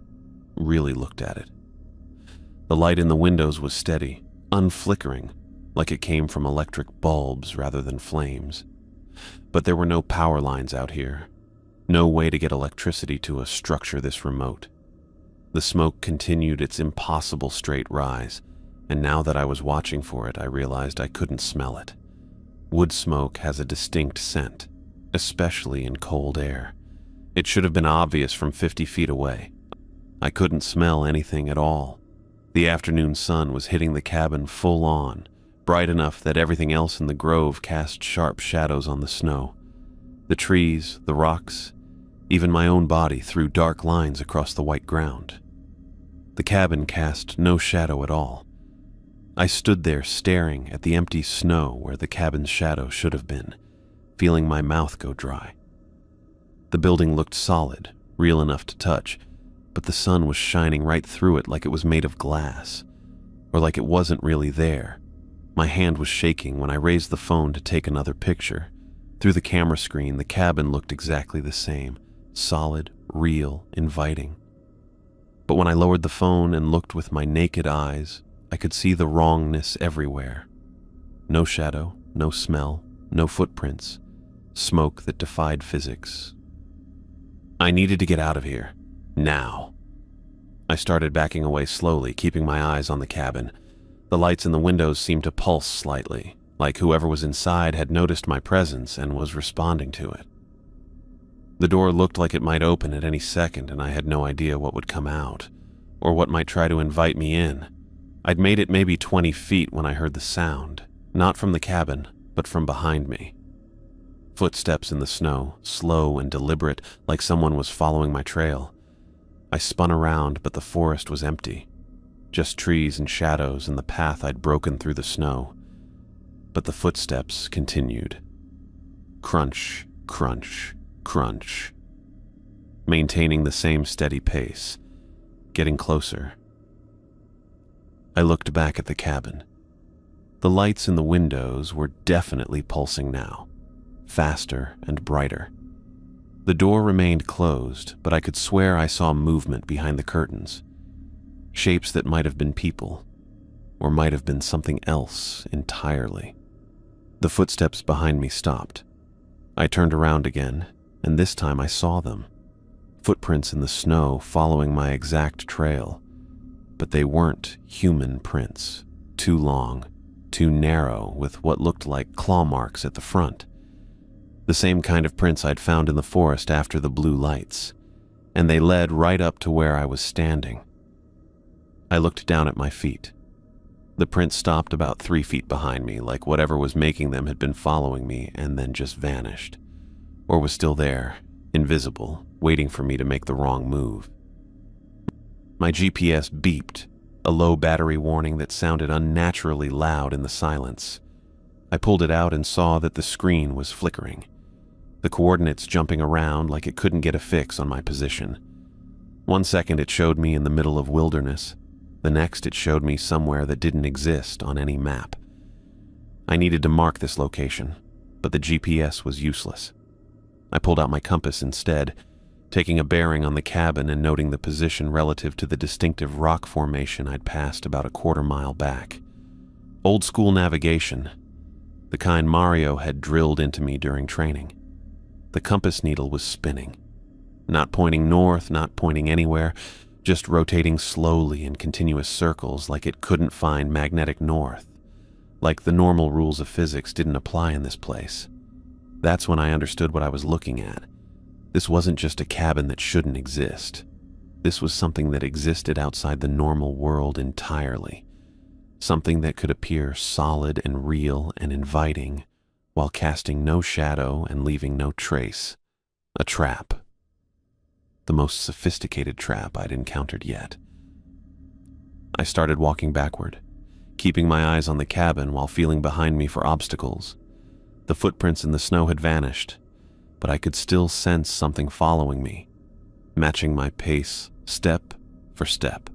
really looked at it. The light in the windows was steady, unflickering, like it came from electric bulbs rather than flames. But there were no power lines out here, no way to get electricity to a structure this remote. The smoke continued its impossible straight rise, and now that I was watching for it, I realized I couldn't smell it. Wood smoke has a distinct scent, especially in cold air. It should have been obvious from 50 feet away. I couldn't smell anything at all. The afternoon sun was hitting the cabin full on, bright enough that everything else in the grove cast sharp shadows on the snow. The trees, the rocks, even my own body threw dark lines across the white ground. The cabin cast no shadow at all. I stood there staring at the empty snow where the cabin's shadow should have been, feeling my mouth go dry. The building looked solid, real enough to touch, but the sun was shining right through it like it was made of glass, or like it wasn't really there. My hand was shaking when I raised the phone to take another picture. Through the camera screen, the cabin looked exactly the same, solid, real, inviting. But when I lowered the phone and looked with my naked eyes, I could see the wrongness everywhere. No shadow, no smell, no footprints, smoke that defied physics. I needed to get out of here. Now. I started backing away slowly, keeping my eyes on the cabin. The lights in the windows seemed to pulse slightly, like whoever was inside had noticed my presence and was responding to it. The door looked like it might open at any second, and I had no idea what would come out, or what might try to invite me in. I'd made it maybe 20 feet when I heard the sound, not from the cabin, but from behind me. Footsteps in the snow, slow and deliberate, like someone was following my trail. I spun around, but the forest was empty. Just trees and shadows and the path I'd broken through the snow. But the footsteps continued. Crunch, crunch, crunch. Maintaining the same steady pace, getting closer. I looked back at the cabin. The lights in the windows were definitely pulsing now, faster and brighter. The door remained closed, but I could swear I saw movement behind the curtains. Shapes that might have been people, or might have been something else entirely. The footsteps behind me stopped. I turned around again, and this time I saw them. Footprints in the snow following my exact trail. But they weren't human prints. Too long, too narrow, with what looked like claw marks at the front. The same kind of prints I'd found in the forest after the blue lights, and they led right up to where I was standing. I looked down at my feet. The prints stopped about 3 feet behind me, like whatever was making them had been following me and then just vanished, or was still there, invisible, waiting for me to make the wrong move. My GPS beeped, a low battery warning that sounded unnaturally loud in the silence. I pulled it out and saw that the screen was flickering, the coordinates jumping around like it couldn't get a fix on my position. 1 second it showed me in the middle of wilderness. The next it showed me somewhere that didn't exist on any map. I needed to mark this location, but the GPS was useless. I pulled out my compass instead, taking a bearing on the cabin and noting the position relative to the distinctive rock formation I'd passed about a quarter-mile back. Old school navigation, the kind Mario had drilled into me during training. The compass needle was spinning. Not pointing north, not pointing anywhere, just rotating slowly in continuous circles like it couldn't find magnetic north. Like the normal rules of physics didn't apply in this place. That's when I understood what I was looking at. This wasn't just a cabin that shouldn't exist. This was something that existed outside the normal world entirely. Something that could appear solid and real and inviting, while casting no shadow and leaving no trace. A trap. The most sophisticated trap I'd encountered yet. I started walking backward, keeping my eyes on the cabin while feeling behind me for obstacles. The footprints in the snow had vanished, but I could still sense something following me, matching my pace step for step.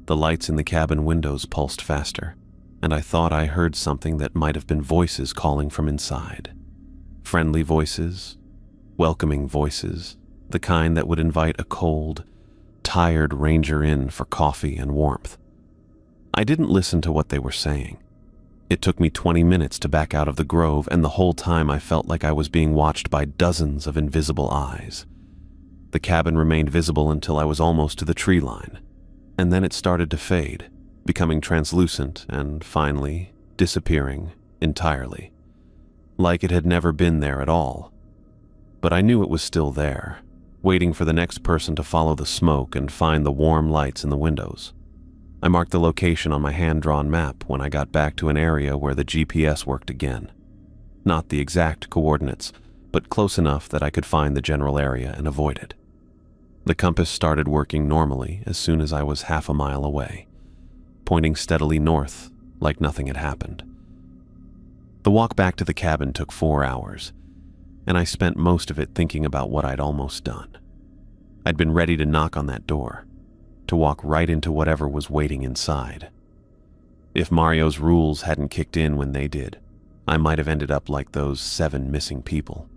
The lights in the cabin windows pulsed faster, and I thought I heard something that might have been voices calling from inside. Friendly voices, welcoming voices, the kind that would invite a cold, tired ranger in for coffee and warmth. I didn't listen to what they were saying. It took me 20 minutes to back out of the grove, and the whole time I felt like I was being watched by dozens of invisible eyes. The cabin remained visible until I was almost to the tree line, and then it started to fade, becoming translucent and finally disappearing entirely, like it had never been there at all. But I knew it was still there, waiting for the next person to follow the smoke and find the warm lights in the windows. I marked the location on my hand-drawn map when I got back to an area where the GPS worked again. Not the exact coordinates, but close enough that I could find the general area and avoid it. The compass started working normally as soon as I was half a mile away, pointing steadily north like nothing had happened. The walk back to the cabin took 4 hours, and I spent most of it thinking about what I'd almost done. I'd been ready to knock on that door, to walk right into whatever was waiting inside. If Mario's rules hadn't kicked in when they did, I might have ended up like those 7 missing people.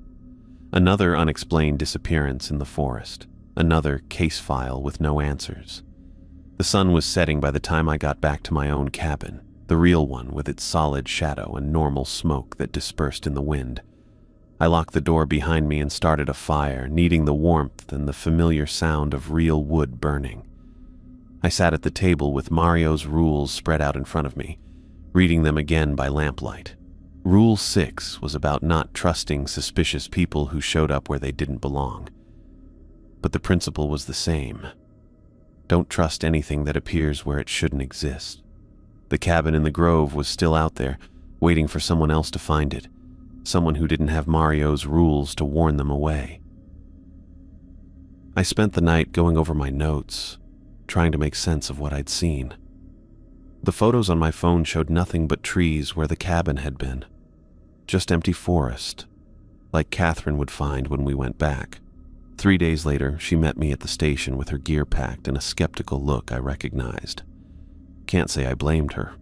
Another unexplained disappearance in the forest, another case file with no answers. The sun was setting by the time I got back to my own cabin, the real one with its solid shadow and normal smoke that dispersed in the wind. I locked the door behind me and started a fire, needing the warmth and the familiar sound of real wood burning. I sat at the table with Mario's rules spread out in front of me, reading them again by lamplight. Rule 6 was about not trusting suspicious people who showed up where they didn't belong. But the principle was the same. Don't trust anything that appears where it shouldn't exist. The cabin in the grove was still out there, waiting for someone else to find it, someone who didn't have Mario's rules to warn them away. I spent the night going over my notes, trying to make sense of what I'd seen. The photos on my phone showed nothing but trees where the cabin had been. Just empty forest, like Catherine would find when we went back. 3 days later, she met me at the station with her gear packed and a skeptical look I recognized. Can't say I blamed her.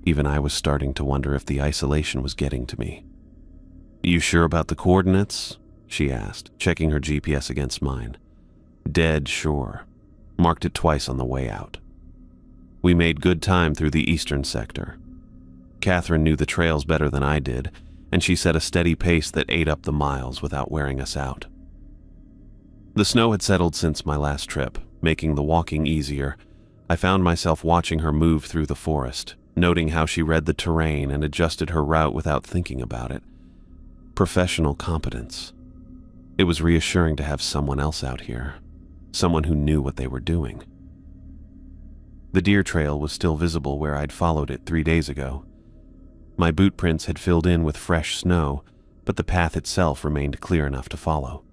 Even I was starting to wonder if the isolation was getting to me. "You sure about the coordinates?" she asked, checking her GPS against mine. "Dead sure. Marked it twice on the way out." We made good time through the eastern sector. Catherine knew the trails better than I did, and she set a steady pace that ate up the miles without wearing us out. The snow had settled since my last trip, making the walking easier. I found myself watching her move through the forest, noting how she read the terrain and adjusted her route without thinking about it. Professional competence. It was reassuring to have someone else out here, someone who knew what they were doing. The deer trail was still visible where I'd followed it 3 days ago. My boot prints had filled in with fresh snow, but the path itself remained clear enough to follow.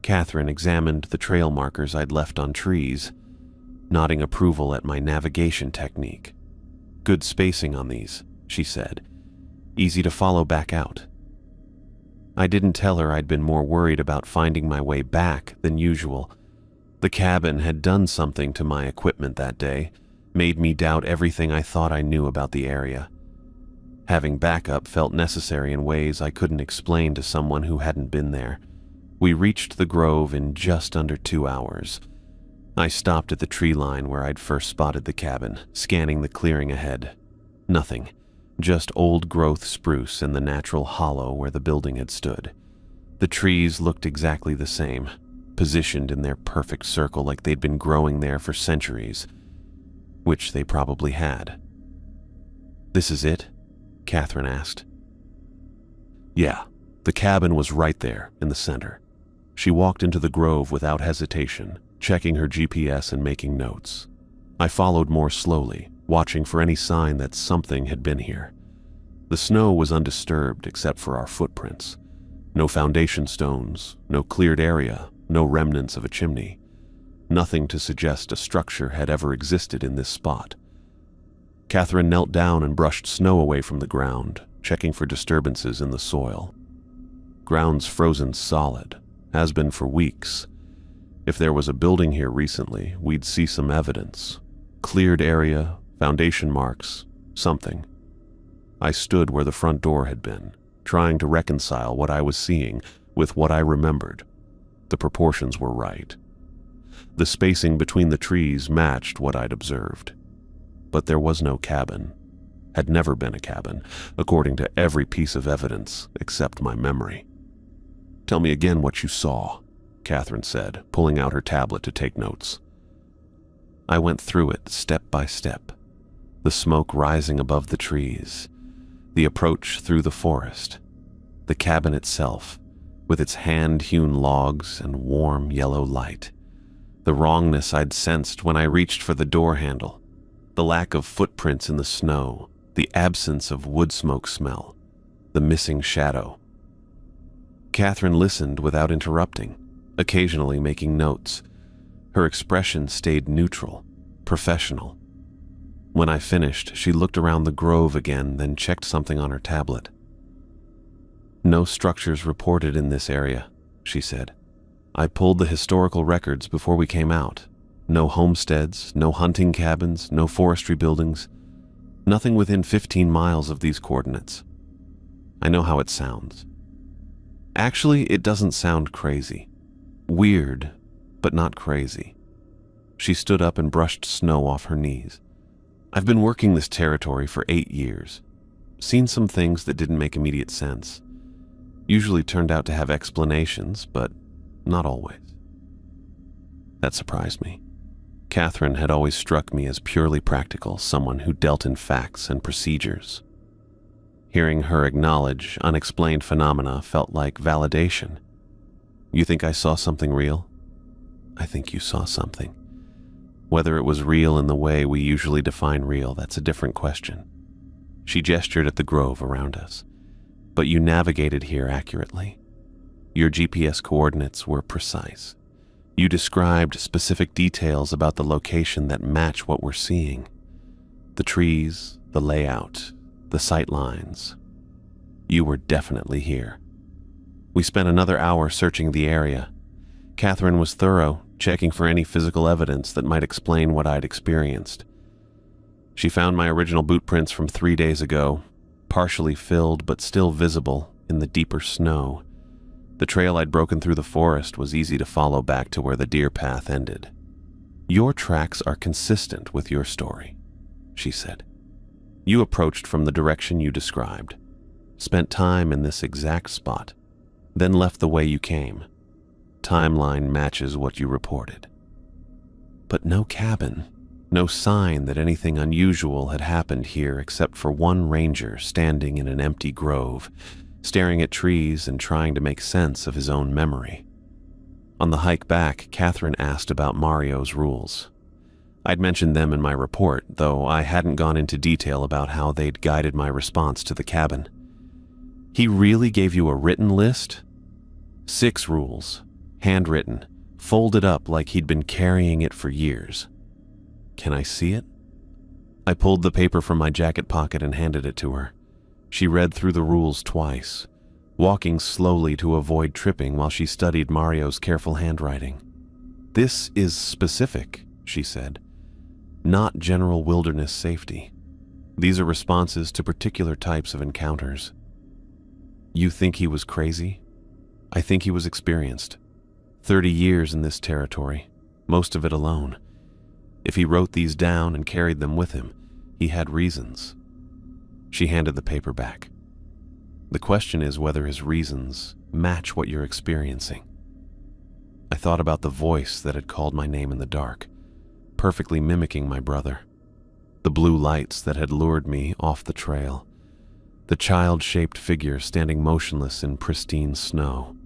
Catherine examined the trail markers I'd left on trees, nodding approval at my navigation technique. "Good spacing on these," she said. "Easy to follow back out." I didn't tell her I'd been more worried about finding my way back than usual. The cabin had done something to my equipment that day, made me doubt everything I thought I knew about the area. Having backup felt necessary in ways I couldn't explain to someone who hadn't been there. We reached the grove in just under 2 hours. I stopped at the tree line where I'd first spotted the cabin, scanning the clearing ahead. Nothing, just old-growth spruce in the natural hollow where the building had stood. The trees looked exactly the same, positioned in their perfect circle like they'd been growing there for centuries, which they probably had. "This is it?" Catherine asked. "Yeah, the cabin was right there in the center." She walked into the grove without hesitation, checking her GPS and making notes. I followed more slowly, watching for any sign that something had been here. The snow was undisturbed except for our footprints. No foundation stones, no cleared area, no remnants of a chimney. Nothing to suggest a structure had ever existed in this spot. Catherine knelt down and brushed snow away from the ground, checking for disturbances in the soil. Ground's frozen solid, has been for weeks. If there was a building here recently, we'd see some evidence. Cleared area, foundation marks, something. I stood where the front door had been, trying to reconcile what I was seeing with what I remembered. The proportions were right. The spacing between the trees matched what I'd observed. But there was no cabin. Had never been a cabin, according to every piece of evidence except my memory. "Tell me again what you saw," Catherine said, pulling out her tablet to take notes. I went through it step by step. The smoke rising above the trees, the approach through the forest, the cabin itself, with its hand-hewn logs and warm yellow light, the wrongness I'd sensed when I reached for the door handle, the lack of footprints in the snow, the absence of wood smoke smell, the missing shadow. Catherine listened without interrupting, occasionally making notes. Her expression stayed neutral, professional. When I finished, she looked around the grove again, then checked something on her tablet. "No structures reported in this area," she said. "I pulled the historical records before we came out. No homesteads, no hunting cabins, no forestry buildings. Nothing within 15 miles of these coordinates. I know how it sounds. Actually, it doesn't sound crazy. Weird, but not crazy." She stood up and brushed snow off her knees. "I've been working this territory for 8 years. Seen some things that didn't make immediate sense. Usually turned out to have explanations, but not always." That surprised me. Catherine had always struck me as purely practical, someone who dealt in facts and procedures. Hearing her acknowledge unexplained phenomena felt like validation. "You think I saw something real?" "I think you saw something. Whether it was real in the way we usually define real, that's a different question." She gestured at the grove around us. "But you navigated here accurately. Your GPS coordinates were precise. You described specific details about the location that match what we're seeing. The trees, the layout, the sight lines. You were definitely here." We spent another hour searching the area. Catherine was thorough, checking for any physical evidence that might explain what I'd experienced. She found my original boot prints from 3 days ago, partially filled but still visible in the deeper snow. The trail I'd broken through the forest was easy to follow back to where the deer path ended. "Your tracks are consistent with your story," she said. "You approached from the direction you described, spent time in this exact spot, then left the way you came. Timeline matches what you reported. But no cabin, no sign that anything unusual had happened here except for one ranger standing in an empty grove, staring at trees and trying to make sense of his own memory." On the hike back, Catherine asked about Mario's rules. I'd mentioned them in my report, though I hadn't gone into detail about how they'd guided my response to the cabin. "He really gave you a written list?" 6 rules, handwritten, folded up like he'd been carrying it for years. "Can I see it?" I pulled the paper from my jacket pocket and handed it to her. She read through the rules twice, walking slowly to avoid tripping while she studied Mario's careful handwriting. "This is specific," she said. "Not general wilderness safety. These are responses to particular types of encounters." "You think he was crazy?" "I think he was experienced. 30 years in this territory, most of it alone. If he wrote these down and carried them with him, he had reasons." She handed the paper back. The question is whether his reasons match what you're experiencing. I thought about the voice that had called my name in the dark, perfectly mimicking my brother. The blue lights that had lured me off the trail. The child-shaped figure standing motionless in pristine snow.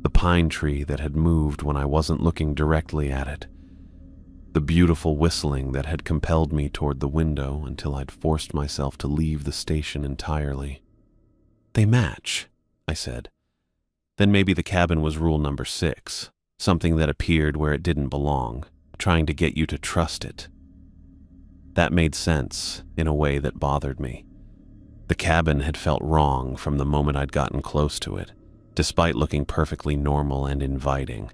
The pine tree that had moved when I wasn't looking directly at it. The beautiful whistling that had compelled me toward the window until I'd forced myself to leave the station entirely. "They match," I said. "Then maybe the cabin was rule number 6, something that appeared where it didn't belong, trying to get you to trust it." That made sense in a way that bothered me. The cabin had felt wrong from the moment I'd gotten close to it, despite looking perfectly normal and inviting.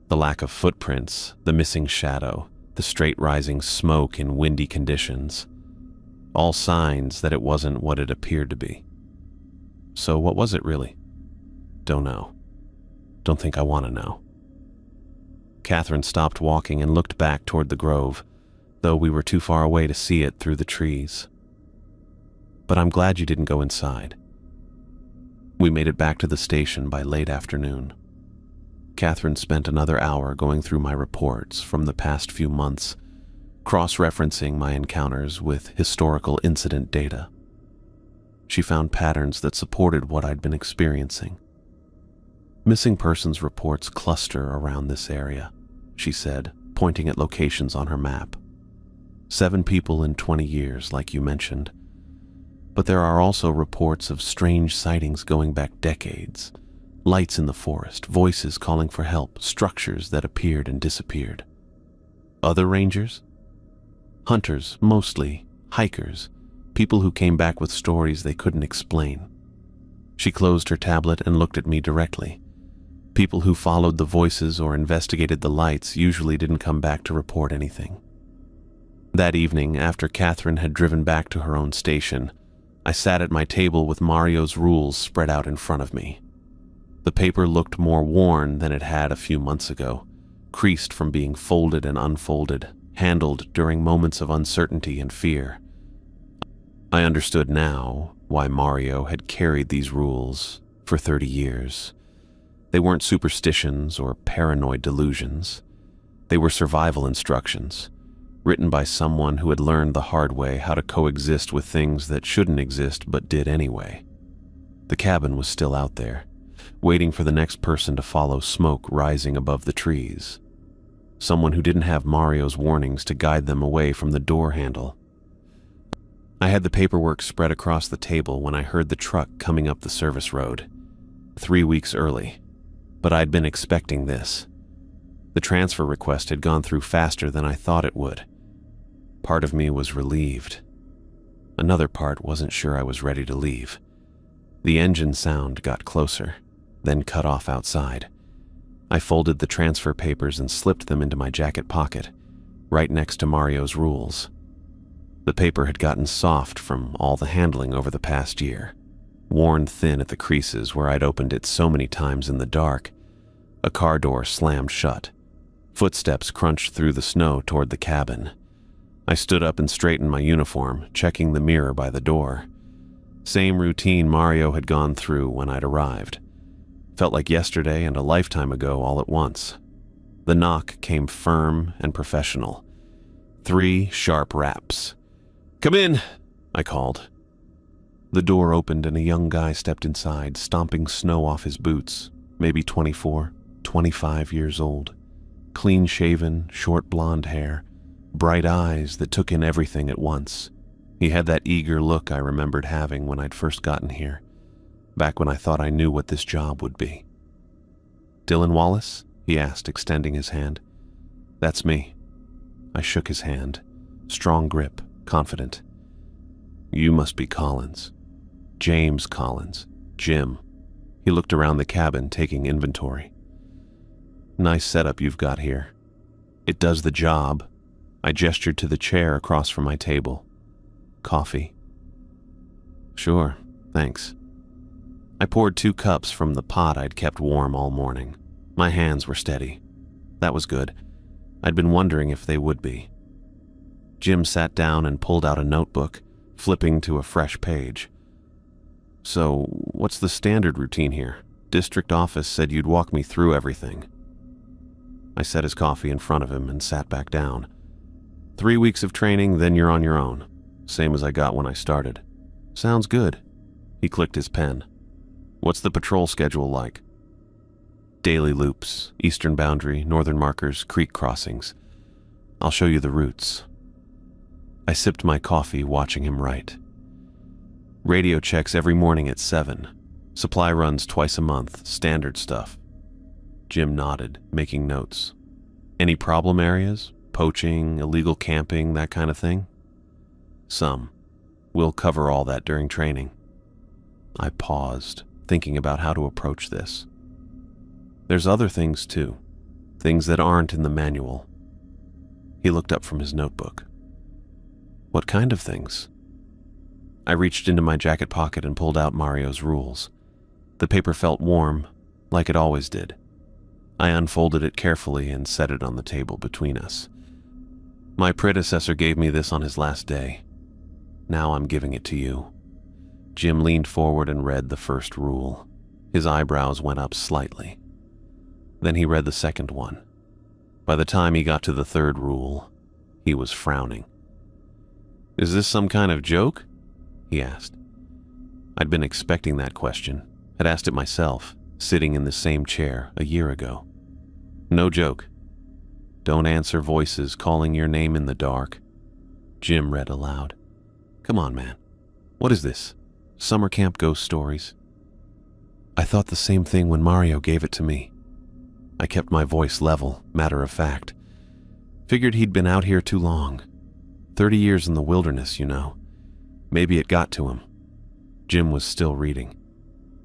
The lack of footprints, the missing shadow, the straight rising smoke in windy conditions. All signs that it wasn't what it appeared to be. So what was it really? Don't know. Don't think I want to know. Catherine stopped walking and looked back toward the grove, though we were too far away to see it through the trees. "But I'm glad you didn't go inside." We made it back to the station by late afternoon. Catherine spent another hour going through my reports from the past few months, cross-referencing my encounters with historical incident data. She found patterns that supported what I'd been experiencing. "Missing persons reports cluster around this area," she said, pointing at locations on her map. 7 people in 20 years, like you mentioned. But there are also reports of strange sightings going back decades. Lights in the forest, voices calling for help, structures that appeared and disappeared. Other rangers? Hunters, mostly, hikers, people who came back with stories they couldn't explain. She closed her tablet and looked at me directly. People who followed the voices or investigated the lights usually didn't come back to report anything. That evening, after Catherine had driven back to her own station, I sat at my table with Mario's rules spread out in front of me. The paper looked more worn than it had a few months ago, creased from being folded and unfolded, handled during moments of uncertainty and fear. I understood now why Mario had carried these rules for 30 years. They weren't superstitions or paranoid delusions. They were survival instructions, written by someone who had learned the hard way how to coexist with things that shouldn't exist but did anyway. The cabin was still out there, waiting for the next person to follow smoke rising above the trees. Someone who didn't have Mario's warnings to guide them away from the door handle. I had the paperwork spread across the table when I heard the truck coming up the service road. 3 weeks early, but I'd been expecting this. The transfer request had gone through faster than I thought it would. Part of me was relieved. Another part wasn't sure I was ready to leave. The engine sound got closer, then cut off outside. I folded the transfer papers and slipped them into my jacket pocket, right next to Mario's rules. The paper had gotten soft from all the handling over the past year, worn thin at the creases where I'd opened it so many times in the dark. A car door slammed shut. Footsteps crunched through the snow toward the cabin. I stood up and straightened my uniform, checking the mirror by the door. Same routine Mario had gone through when I'd arrived. Felt like yesterday and a lifetime ago all at once. The knock came firm and professional. 3 sharp raps. "Come in," I called. The door opened and a young guy stepped inside, stomping snow off his boots, maybe 24, 25 years old. Clean-shaven, short blonde hair, bright eyes that took in everything at once. He had that eager look I remembered having when I'd first gotten here, back when I thought I knew what this job would be. "Dylan Wallace?" he asked, extending his hand. "That's me." I shook his hand, strong grip, confident. "You must be Collins. James Collins. Jim." He looked around the cabin, taking inventory. "Nice setup you've got here. It does the job." I gestured to the chair across from my table. "Coffee?" "Sure, thanks." I poured 2 cups from the pot I'd kept warm all morning. My hands were steady. That was good. I'd been wondering if they would be. Jim sat down and pulled out a notebook, flipping to a fresh page. So, what's the standard routine here? District office said you'd walk me through everything. I set his coffee in front of him and sat back down. 3 weeks of training, then you're on your own. Same as I got when I started. Sounds good. He clicked his pen. What's the patrol schedule like? Daily loops, eastern boundary, northern markers, creek crossings. I'll show you the routes. I sipped my coffee, watching him write. Radio checks every morning at 7. Supply runs twice a month, standard stuff. Jim nodded, making notes. Any problem areas? Poaching, illegal camping, that kind of thing? Some. We'll cover all that during training. I paused, thinking about how to approach this. There's other things too, things that aren't in the manual. He looked up from his notebook. What kind of things? I reached into my jacket pocket and pulled out Mario's rules. The paper felt warm, like it always did. I unfolded it carefully and set it on the table between us. My predecessor gave me this on his last day. Now I'm giving it to you. Jim leaned forward and read the first rule. His eyebrows went up slightly. Then he read the second one. By the time he got to the third rule, he was frowning. Is this some kind of joke? He asked. I'd been expecting that question, had asked it myself, sitting in the same chair a year ago. No joke. Don't answer voices calling your name in the dark. Jim read aloud. Come on, man. What is this? Summer camp ghost stories? I thought the same thing when Mario gave it to me. I kept my voice level, matter of fact. Figured he'd been out here too long. 30 years in the wilderness, you know. Maybe it got to him. Jim was still reading.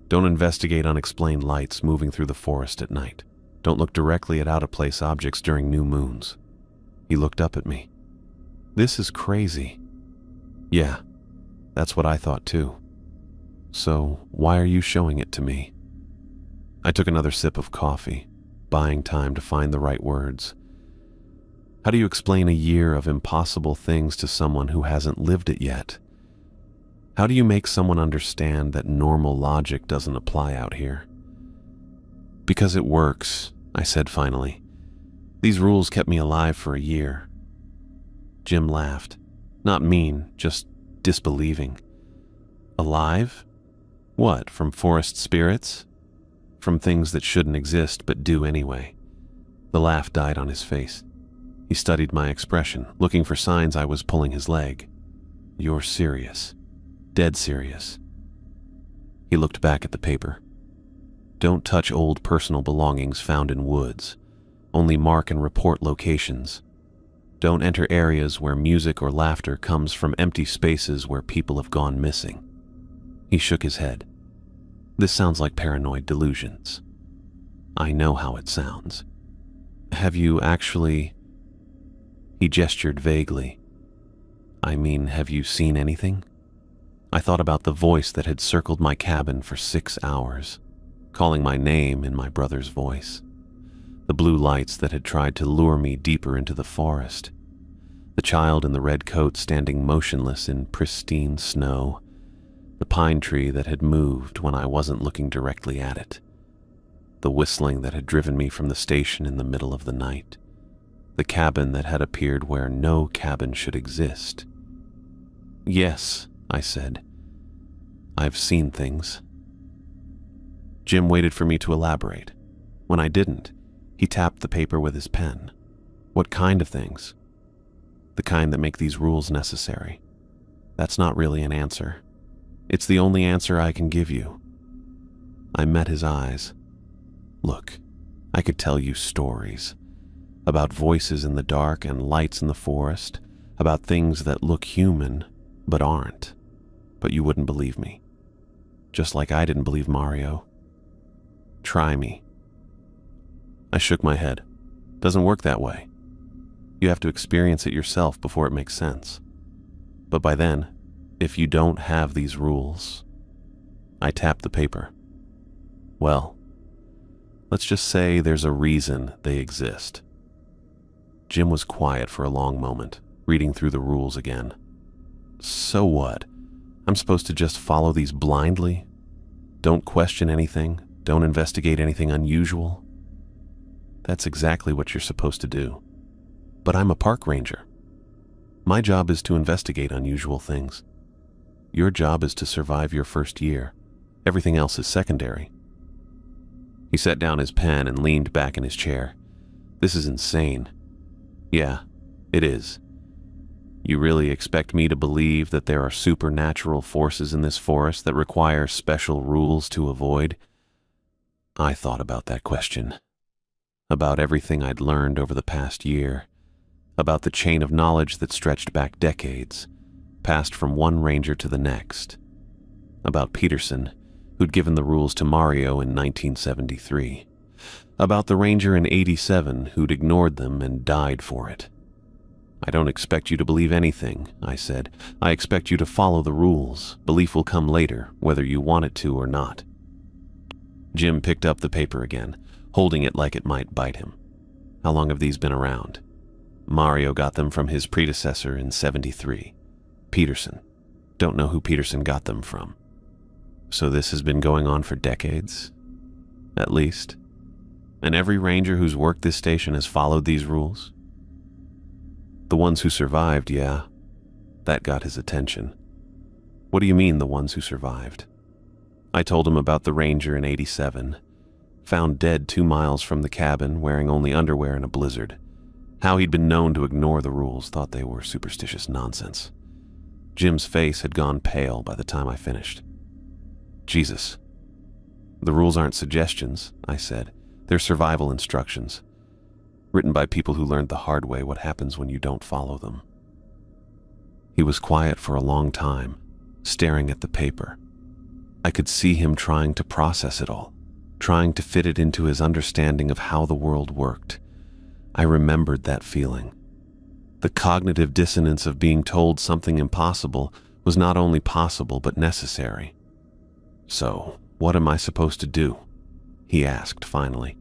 Don't investigate unexplained lights moving through the forest at night. Don't look directly at out-of-place objects during new moons. He looked up at me. This is crazy. Yeah, that's what I thought too. So why are you showing it to me? I took another sip of coffee, buying time to find the right words. How do you explain a year of impossible things to someone who hasn't lived it yet? How do you make someone understand that normal logic doesn't apply out here? Because it works, I said finally. These rules kept me alive for a year. Jim laughed. Not mean, just disbelieving. Alive? What, from forest spirits? From things that shouldn't exist but do anyway. The laugh died on his face. He studied my expression, looking for signs I was pulling his leg. You're serious. Dead serious. He looked back at the paper. Don't touch old personal belongings found in woods. Only mark and report locations. Don't enter areas where music or laughter comes from empty spaces where people have gone missing. He shook his head. This sounds like paranoid delusions. I know how it sounds. Have you actually... He gestured vaguely. I mean, have you seen anything? I thought about the voice that had circled my cabin for 6 hours, calling my name in my brother's voice. The blue lights that had tried to lure me deeper into the forest. The child in the red coat standing motionless in pristine snow. The pine tree that had moved when I wasn't looking directly at it. The whistling that had driven me from the station in the middle of the night. The cabin that had appeared where no cabin should exist. Yes, I said. I've seen things. Jim waited for me to elaborate. When I didn't, he tapped the paper with his pen. What kind of things? The kind that make these rules necessary. That's not really an answer. It's the only answer I can give you. I met his eyes. Look, I could tell you stories. About voices in the dark and lights in the forest. About things that look human, but aren't. But you wouldn't believe me. Just like I didn't believe Mario. Try me. I shook my head. Doesn't work that way. You have to experience it yourself before it makes sense. But by then, if you don't have these rules... I tapped the paper. Well, let's just say there's a reason they exist. Jim was quiet for a long moment, reading through the rules again. So what? I'm supposed to just follow these blindly, Don't question anything. Don't investigate anything unusual. That's exactly what you're supposed to do. But I'm a park ranger. My job is to investigate unusual things. Your job is to survive your first year. Everything else is secondary. He set down his pen and leaned back in his chair. This is insane. Yeah, it is. You really expect me to believe that there are supernatural forces in this forest that require special rules to avoid? I thought about that question. About everything I'd learned over the past year. About the chain of knowledge that stretched back decades, passed from one ranger to the next. About Peterson, who'd given the rules to Mario in 1973. About the ranger in '87 who'd ignored them and died for it. I don't expect you to believe anything, I said. I expect you to follow the rules. Belief will come later, whether you want it to or not. Jim picked up the paper again, holding it like it might bite him. How long have these been around? Mario got them from his predecessor in '73. Peterson. Don't know who Peterson got them from. So this has been going on for decades? At least. And every ranger who's worked this station has followed these rules? The ones who survived, yeah. That got his attention. What do you mean, the ones who survived? I told him about the ranger in '87, found dead 2 miles from the cabin, wearing only underwear in a blizzard. How he'd been known to ignore the rules, thought they were superstitious nonsense. Jim's face had gone pale by the time I finished. Jesus. The rules aren't suggestions, I said. They're survival instructions. Written by people who learned the hard way what happens when you don't follow them. He was quiet for a long time, staring at the paper. I could see him trying to process it all, trying to fit it into his understanding of how the world worked. I remembered that feeling. The cognitive dissonance of being told something impossible was not only possible but necessary. So, what am I supposed to do? He asked finally.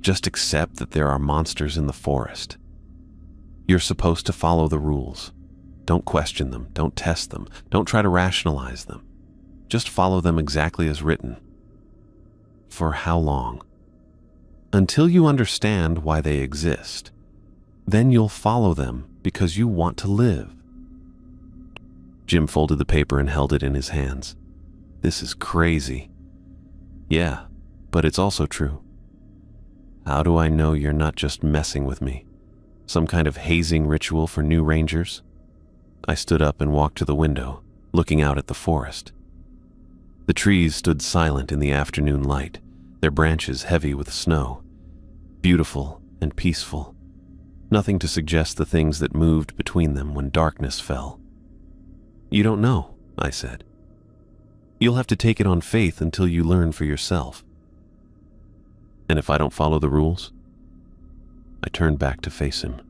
Just accept that there are monsters in the forest. You're supposed to follow the rules. Don't question them, don't test them, don't try to rationalize them. Just follow them exactly as written. For how long? Until you understand why they exist. Then you'll follow them because you want to live. Jim folded the paper and held it in his hands. This is crazy. Yeah, but it's also true. How do I know you're not just messing with me? Some kind of hazing ritual for new rangers? I stood up and walked to the window, looking out at the forest. The trees stood silent in the afternoon light, their branches heavy with snow. Beautiful and peaceful. Nothing to suggest the things that moved between them when darkness fell. You don't know, I said. You'll have to take it on faith until you learn for yourself. And if I don't follow the rules? I turned back to face him.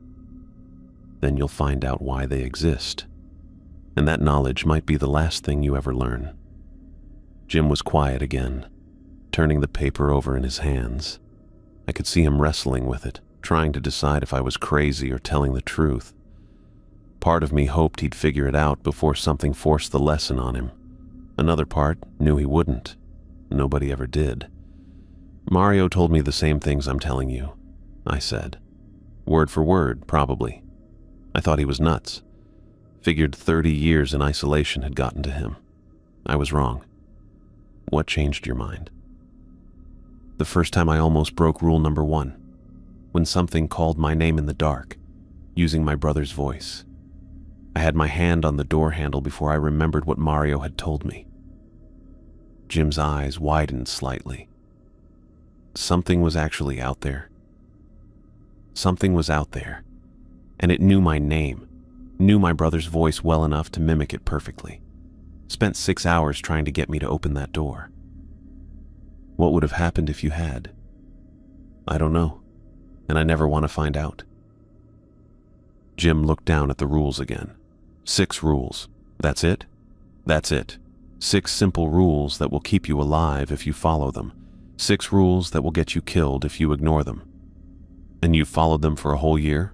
Then you'll find out why they exist. And that knowledge might be the last thing you ever learn. Jim was quiet again, turning the paper over in his hands. I could see him wrestling with it, trying to decide if I was crazy or telling the truth. Part of me hoped he'd figure it out before something forced the lesson on him. Another part knew he wouldn't. Nobody ever did. Mario told me the same things I'm telling you, I said. Word for word, probably. I thought he was nuts. Figured 30 years in isolation had gotten to him. I was wrong. What changed your mind? The first time I almost broke rule number 1, when something called my name in the dark, using my brother's voice. I had my hand on the door handle before I remembered what Mario had told me. Jim's eyes widened slightly. Something was actually out there. Something was out there, and it knew my name, knew my brother's voice well enough to mimic it perfectly. Spent 6 hours trying to get me to open that door. What would have happened if you had? I don't know, and I never want to find out. Jim looked down at the rules again. 6 rules. That's it? That's it. 6 simple rules that will keep you alive if you follow them. 6 rules that will get you killed if you ignore them. And you followed them for a whole year?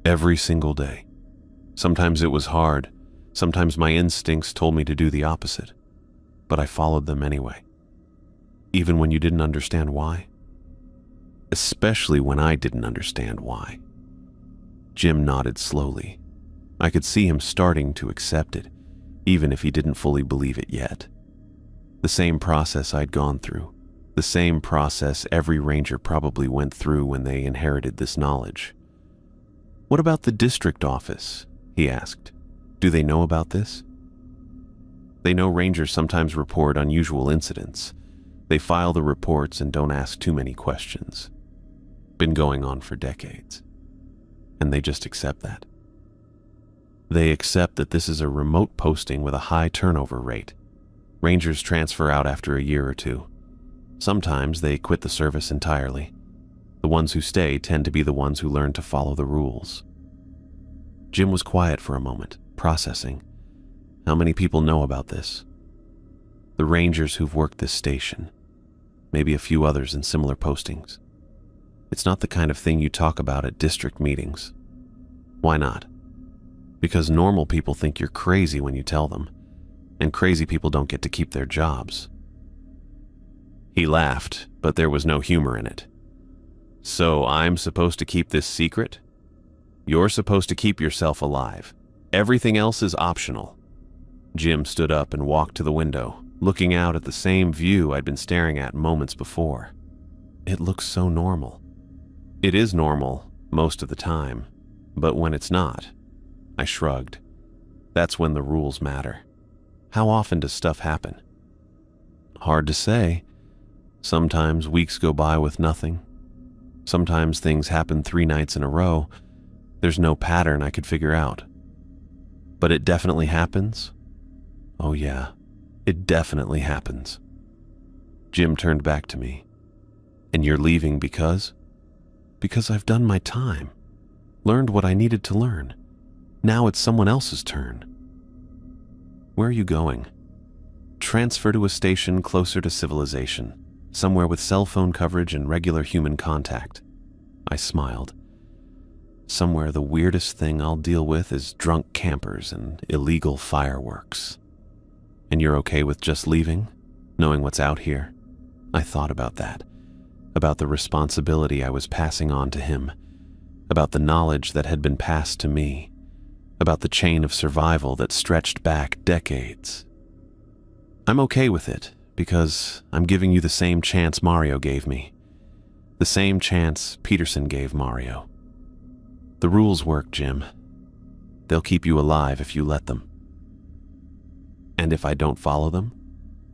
Every single day. Sometimes it was hard. Sometimes my instincts told me to do the opposite. but I followed them anyway. Even when you didn't understand why? Especially when I didn't understand why. Jim nodded slowly. I could see him starting to accept it, even if he didn't fully believe it yet. The same process I'd gone through, the same process every ranger probably went through when they inherited this knowledge. "What about the district office?" he asked. "Do they know about this?" "They know rangers sometimes report unusual incidents. They file the reports and don't ask too many questions. Been going on for decades. And they just accept that. They accept that this is a remote posting with a high turnover rate. Rangers transfer out after a year or two. Sometimes they quit the service entirely. The ones who stay tend to be the ones who learn to follow the rules." Jim was quiet for a moment, processing. How many people know about this? The rangers who've worked this station. Maybe a few others in similar postings. It's not the kind of thing you talk about at district meetings. Why not? Because normal people think you're crazy when you tell them, and crazy people don't get to keep their jobs. He laughed, but there was no humor in it. "So I'm supposed to keep this secret? You're supposed to keep yourself alive. Everything else is optional." Jim stood up and walked to the window, looking out at the same view I'd been staring at moments before. It looks so normal. It is normal most of the time, but when it's not, I shrugged. That's when the rules matter. How often does stuff happen? Hard to say. Sometimes weeks go by with nothing. Sometimes things happen 3 nights in a row. There's no pattern I could figure out. But it definitely happens? Oh yeah, it definitely happens. Jim turned back to me. "And you're leaving because?" "Because I've done my time. Learned what I needed to learn. Now it's someone else's turn." "Where are you going?" "Transfer to a station closer to civilization, somewhere with cell phone coverage and regular human contact." I smiled. "Somewhere the weirdest thing I'll deal with is drunk campers and illegal fireworks." "And you're okay with just leaving, knowing what's out here?" I thought about that, about the responsibility I was passing on to him, about the knowledge that had been passed to me, about the chain of survival that stretched back decades. "I'm okay with it, because I'm giving you the same chance Mario gave me. The same chance Peterson gave Mario. The rules work, Jim. They'll keep you alive if you let them. And if I don't follow them,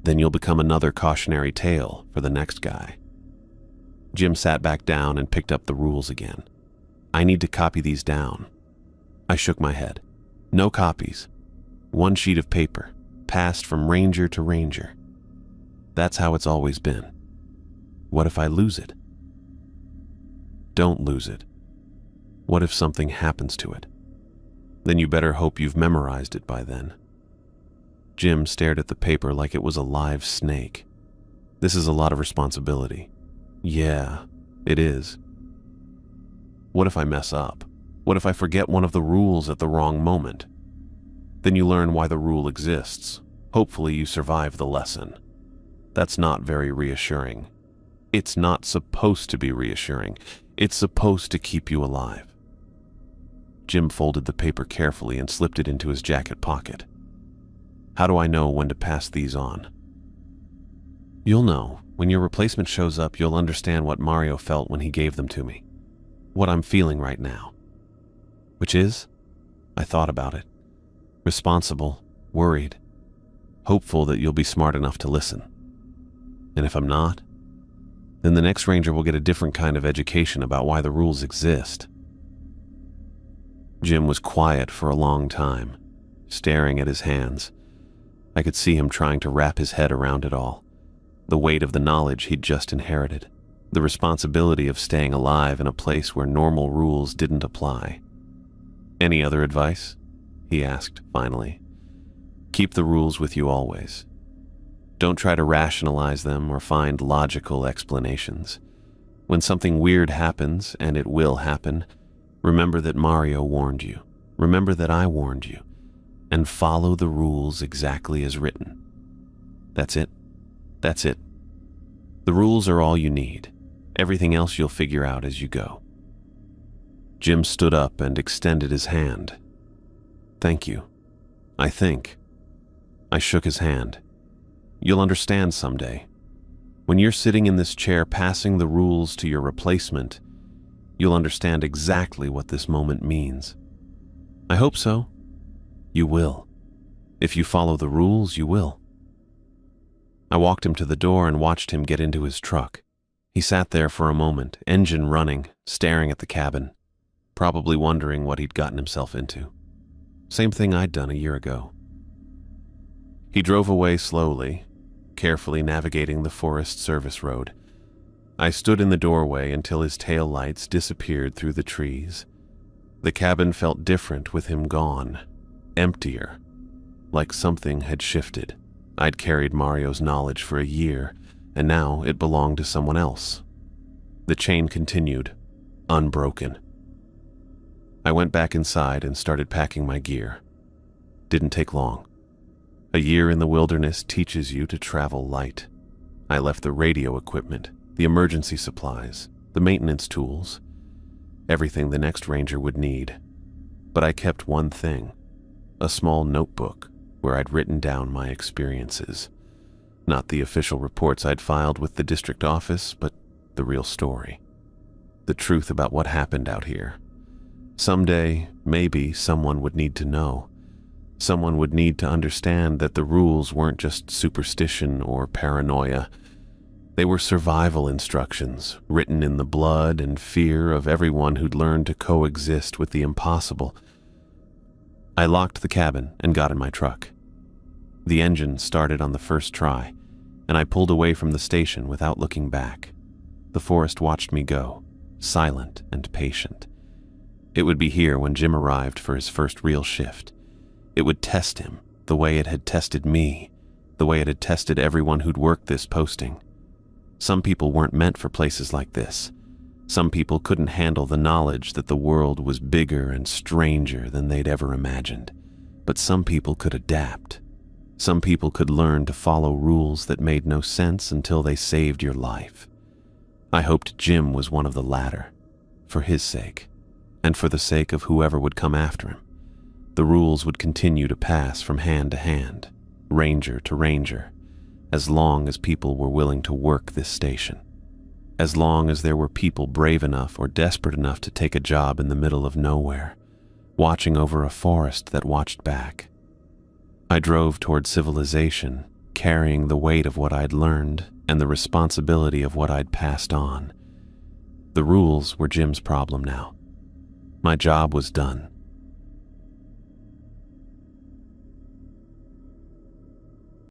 then you'll become another cautionary tale for the next guy." Jim sat back down and picked up the rules again. "I need to copy these down." I shook my head. "No copies. One sheet of paper, passed from ranger to ranger. That's how it's always been. What if I lose it?" "Don't lose it. What if something happens to it? Then you better hope you've memorized it by then." Jim stared at the paper like it was a live snake. "This is a lot of responsibility." "Yeah, it is." "What if I mess up? What if I forget one of the rules at the wrong moment?" "Then you learn why the rule exists. Hopefully you survive the lesson." "That's not very reassuring." "It's not supposed to be reassuring. It's supposed to keep you alive." Jim folded the paper carefully and slipped it into his jacket pocket. "How do I know when to pass these on?" "You'll know. When your replacement shows up, you'll understand what Mario felt when he gave them to me. What I'm feeling right now." "Which is?" I thought about it. "Responsible, worried, hopeful that you'll be smart enough to listen. And if I'm not, then the next ranger will get a different kind of education about why the rules exist." Jim was quiet for a long time, staring at his hands. I could see him trying to wrap his head around it all. The weight of the knowledge he'd just inherited. The responsibility of staying alive in a place where normal rules didn't apply. "Any other advice?" he asked, finally. "Keep the rules with you always. Don't try to rationalize them or find logical explanations. When something weird happens, and it will happen, remember that Mario warned you. Remember that I warned you. And follow the rules exactly as written. That's it. That's it. The rules are all you need. Everything else you'll figure out as you go." Jim stood up and extended his hand. "Thank you. I think." I shook his hand. "You'll understand someday. When you're sitting in this chair passing the rules to your replacement, you'll understand exactly what this moment means." "I hope so." "You will. If you follow the rules, you will." I walked him to the door and watched him get into his truck. He sat there for a moment, engine running, staring at the cabin, probably wondering what he'd gotten himself into. Same thing I'd done a year ago. He drove away slowly, carefully navigating the Forest Service road. I stood in the doorway until his tail lights disappeared through the trees. The cabin felt different with him gone, emptier, like something had shifted. I'd carried Mario's knowledge for a year, and now it belonged to someone else. The chain continued, unbroken. I went back inside and started packing my gear. Didn't take long. A year in the wilderness teaches you to travel light. I left the radio equipment, the emergency supplies, the maintenance tools, everything the next ranger would need. But I kept one thing, a small notebook where I'd written down my experiences. Not the official reports I'd filed with the district office, but the real story. The truth about what happened out here. Someday, maybe someone would need to know. Someone would need to understand that the rules weren't just superstition or paranoia. They were survival instructions, written in the blood and fear of everyone who'd learned to coexist with the impossible. I locked the cabin and got in my truck. The engine started on the first try, and I pulled away from the station without looking back. The forest watched me go, silent and patient. It would be here when Jim arrived for his first real shift. It would test him the way it had tested me, the way it had tested everyone who'd worked this posting. Some people weren't meant for places like this. Some people couldn't handle the knowledge that the world was bigger and stranger than they'd ever imagined. But some people could adapt. Some people could learn to follow rules that made no sense until they saved your life. I hoped Jim was one of the latter, for his sake, and for the sake of whoever would come after him. The rules would continue to pass from hand to hand, ranger to ranger, as long as people were willing to work this station. As long as there were people brave enough or desperate enough to take a job in the middle of nowhere, watching over a forest that watched back. I drove toward civilization, carrying the weight of what I'd learned and the responsibility of what I'd passed on. The rules were Jim's problem now. My job was done.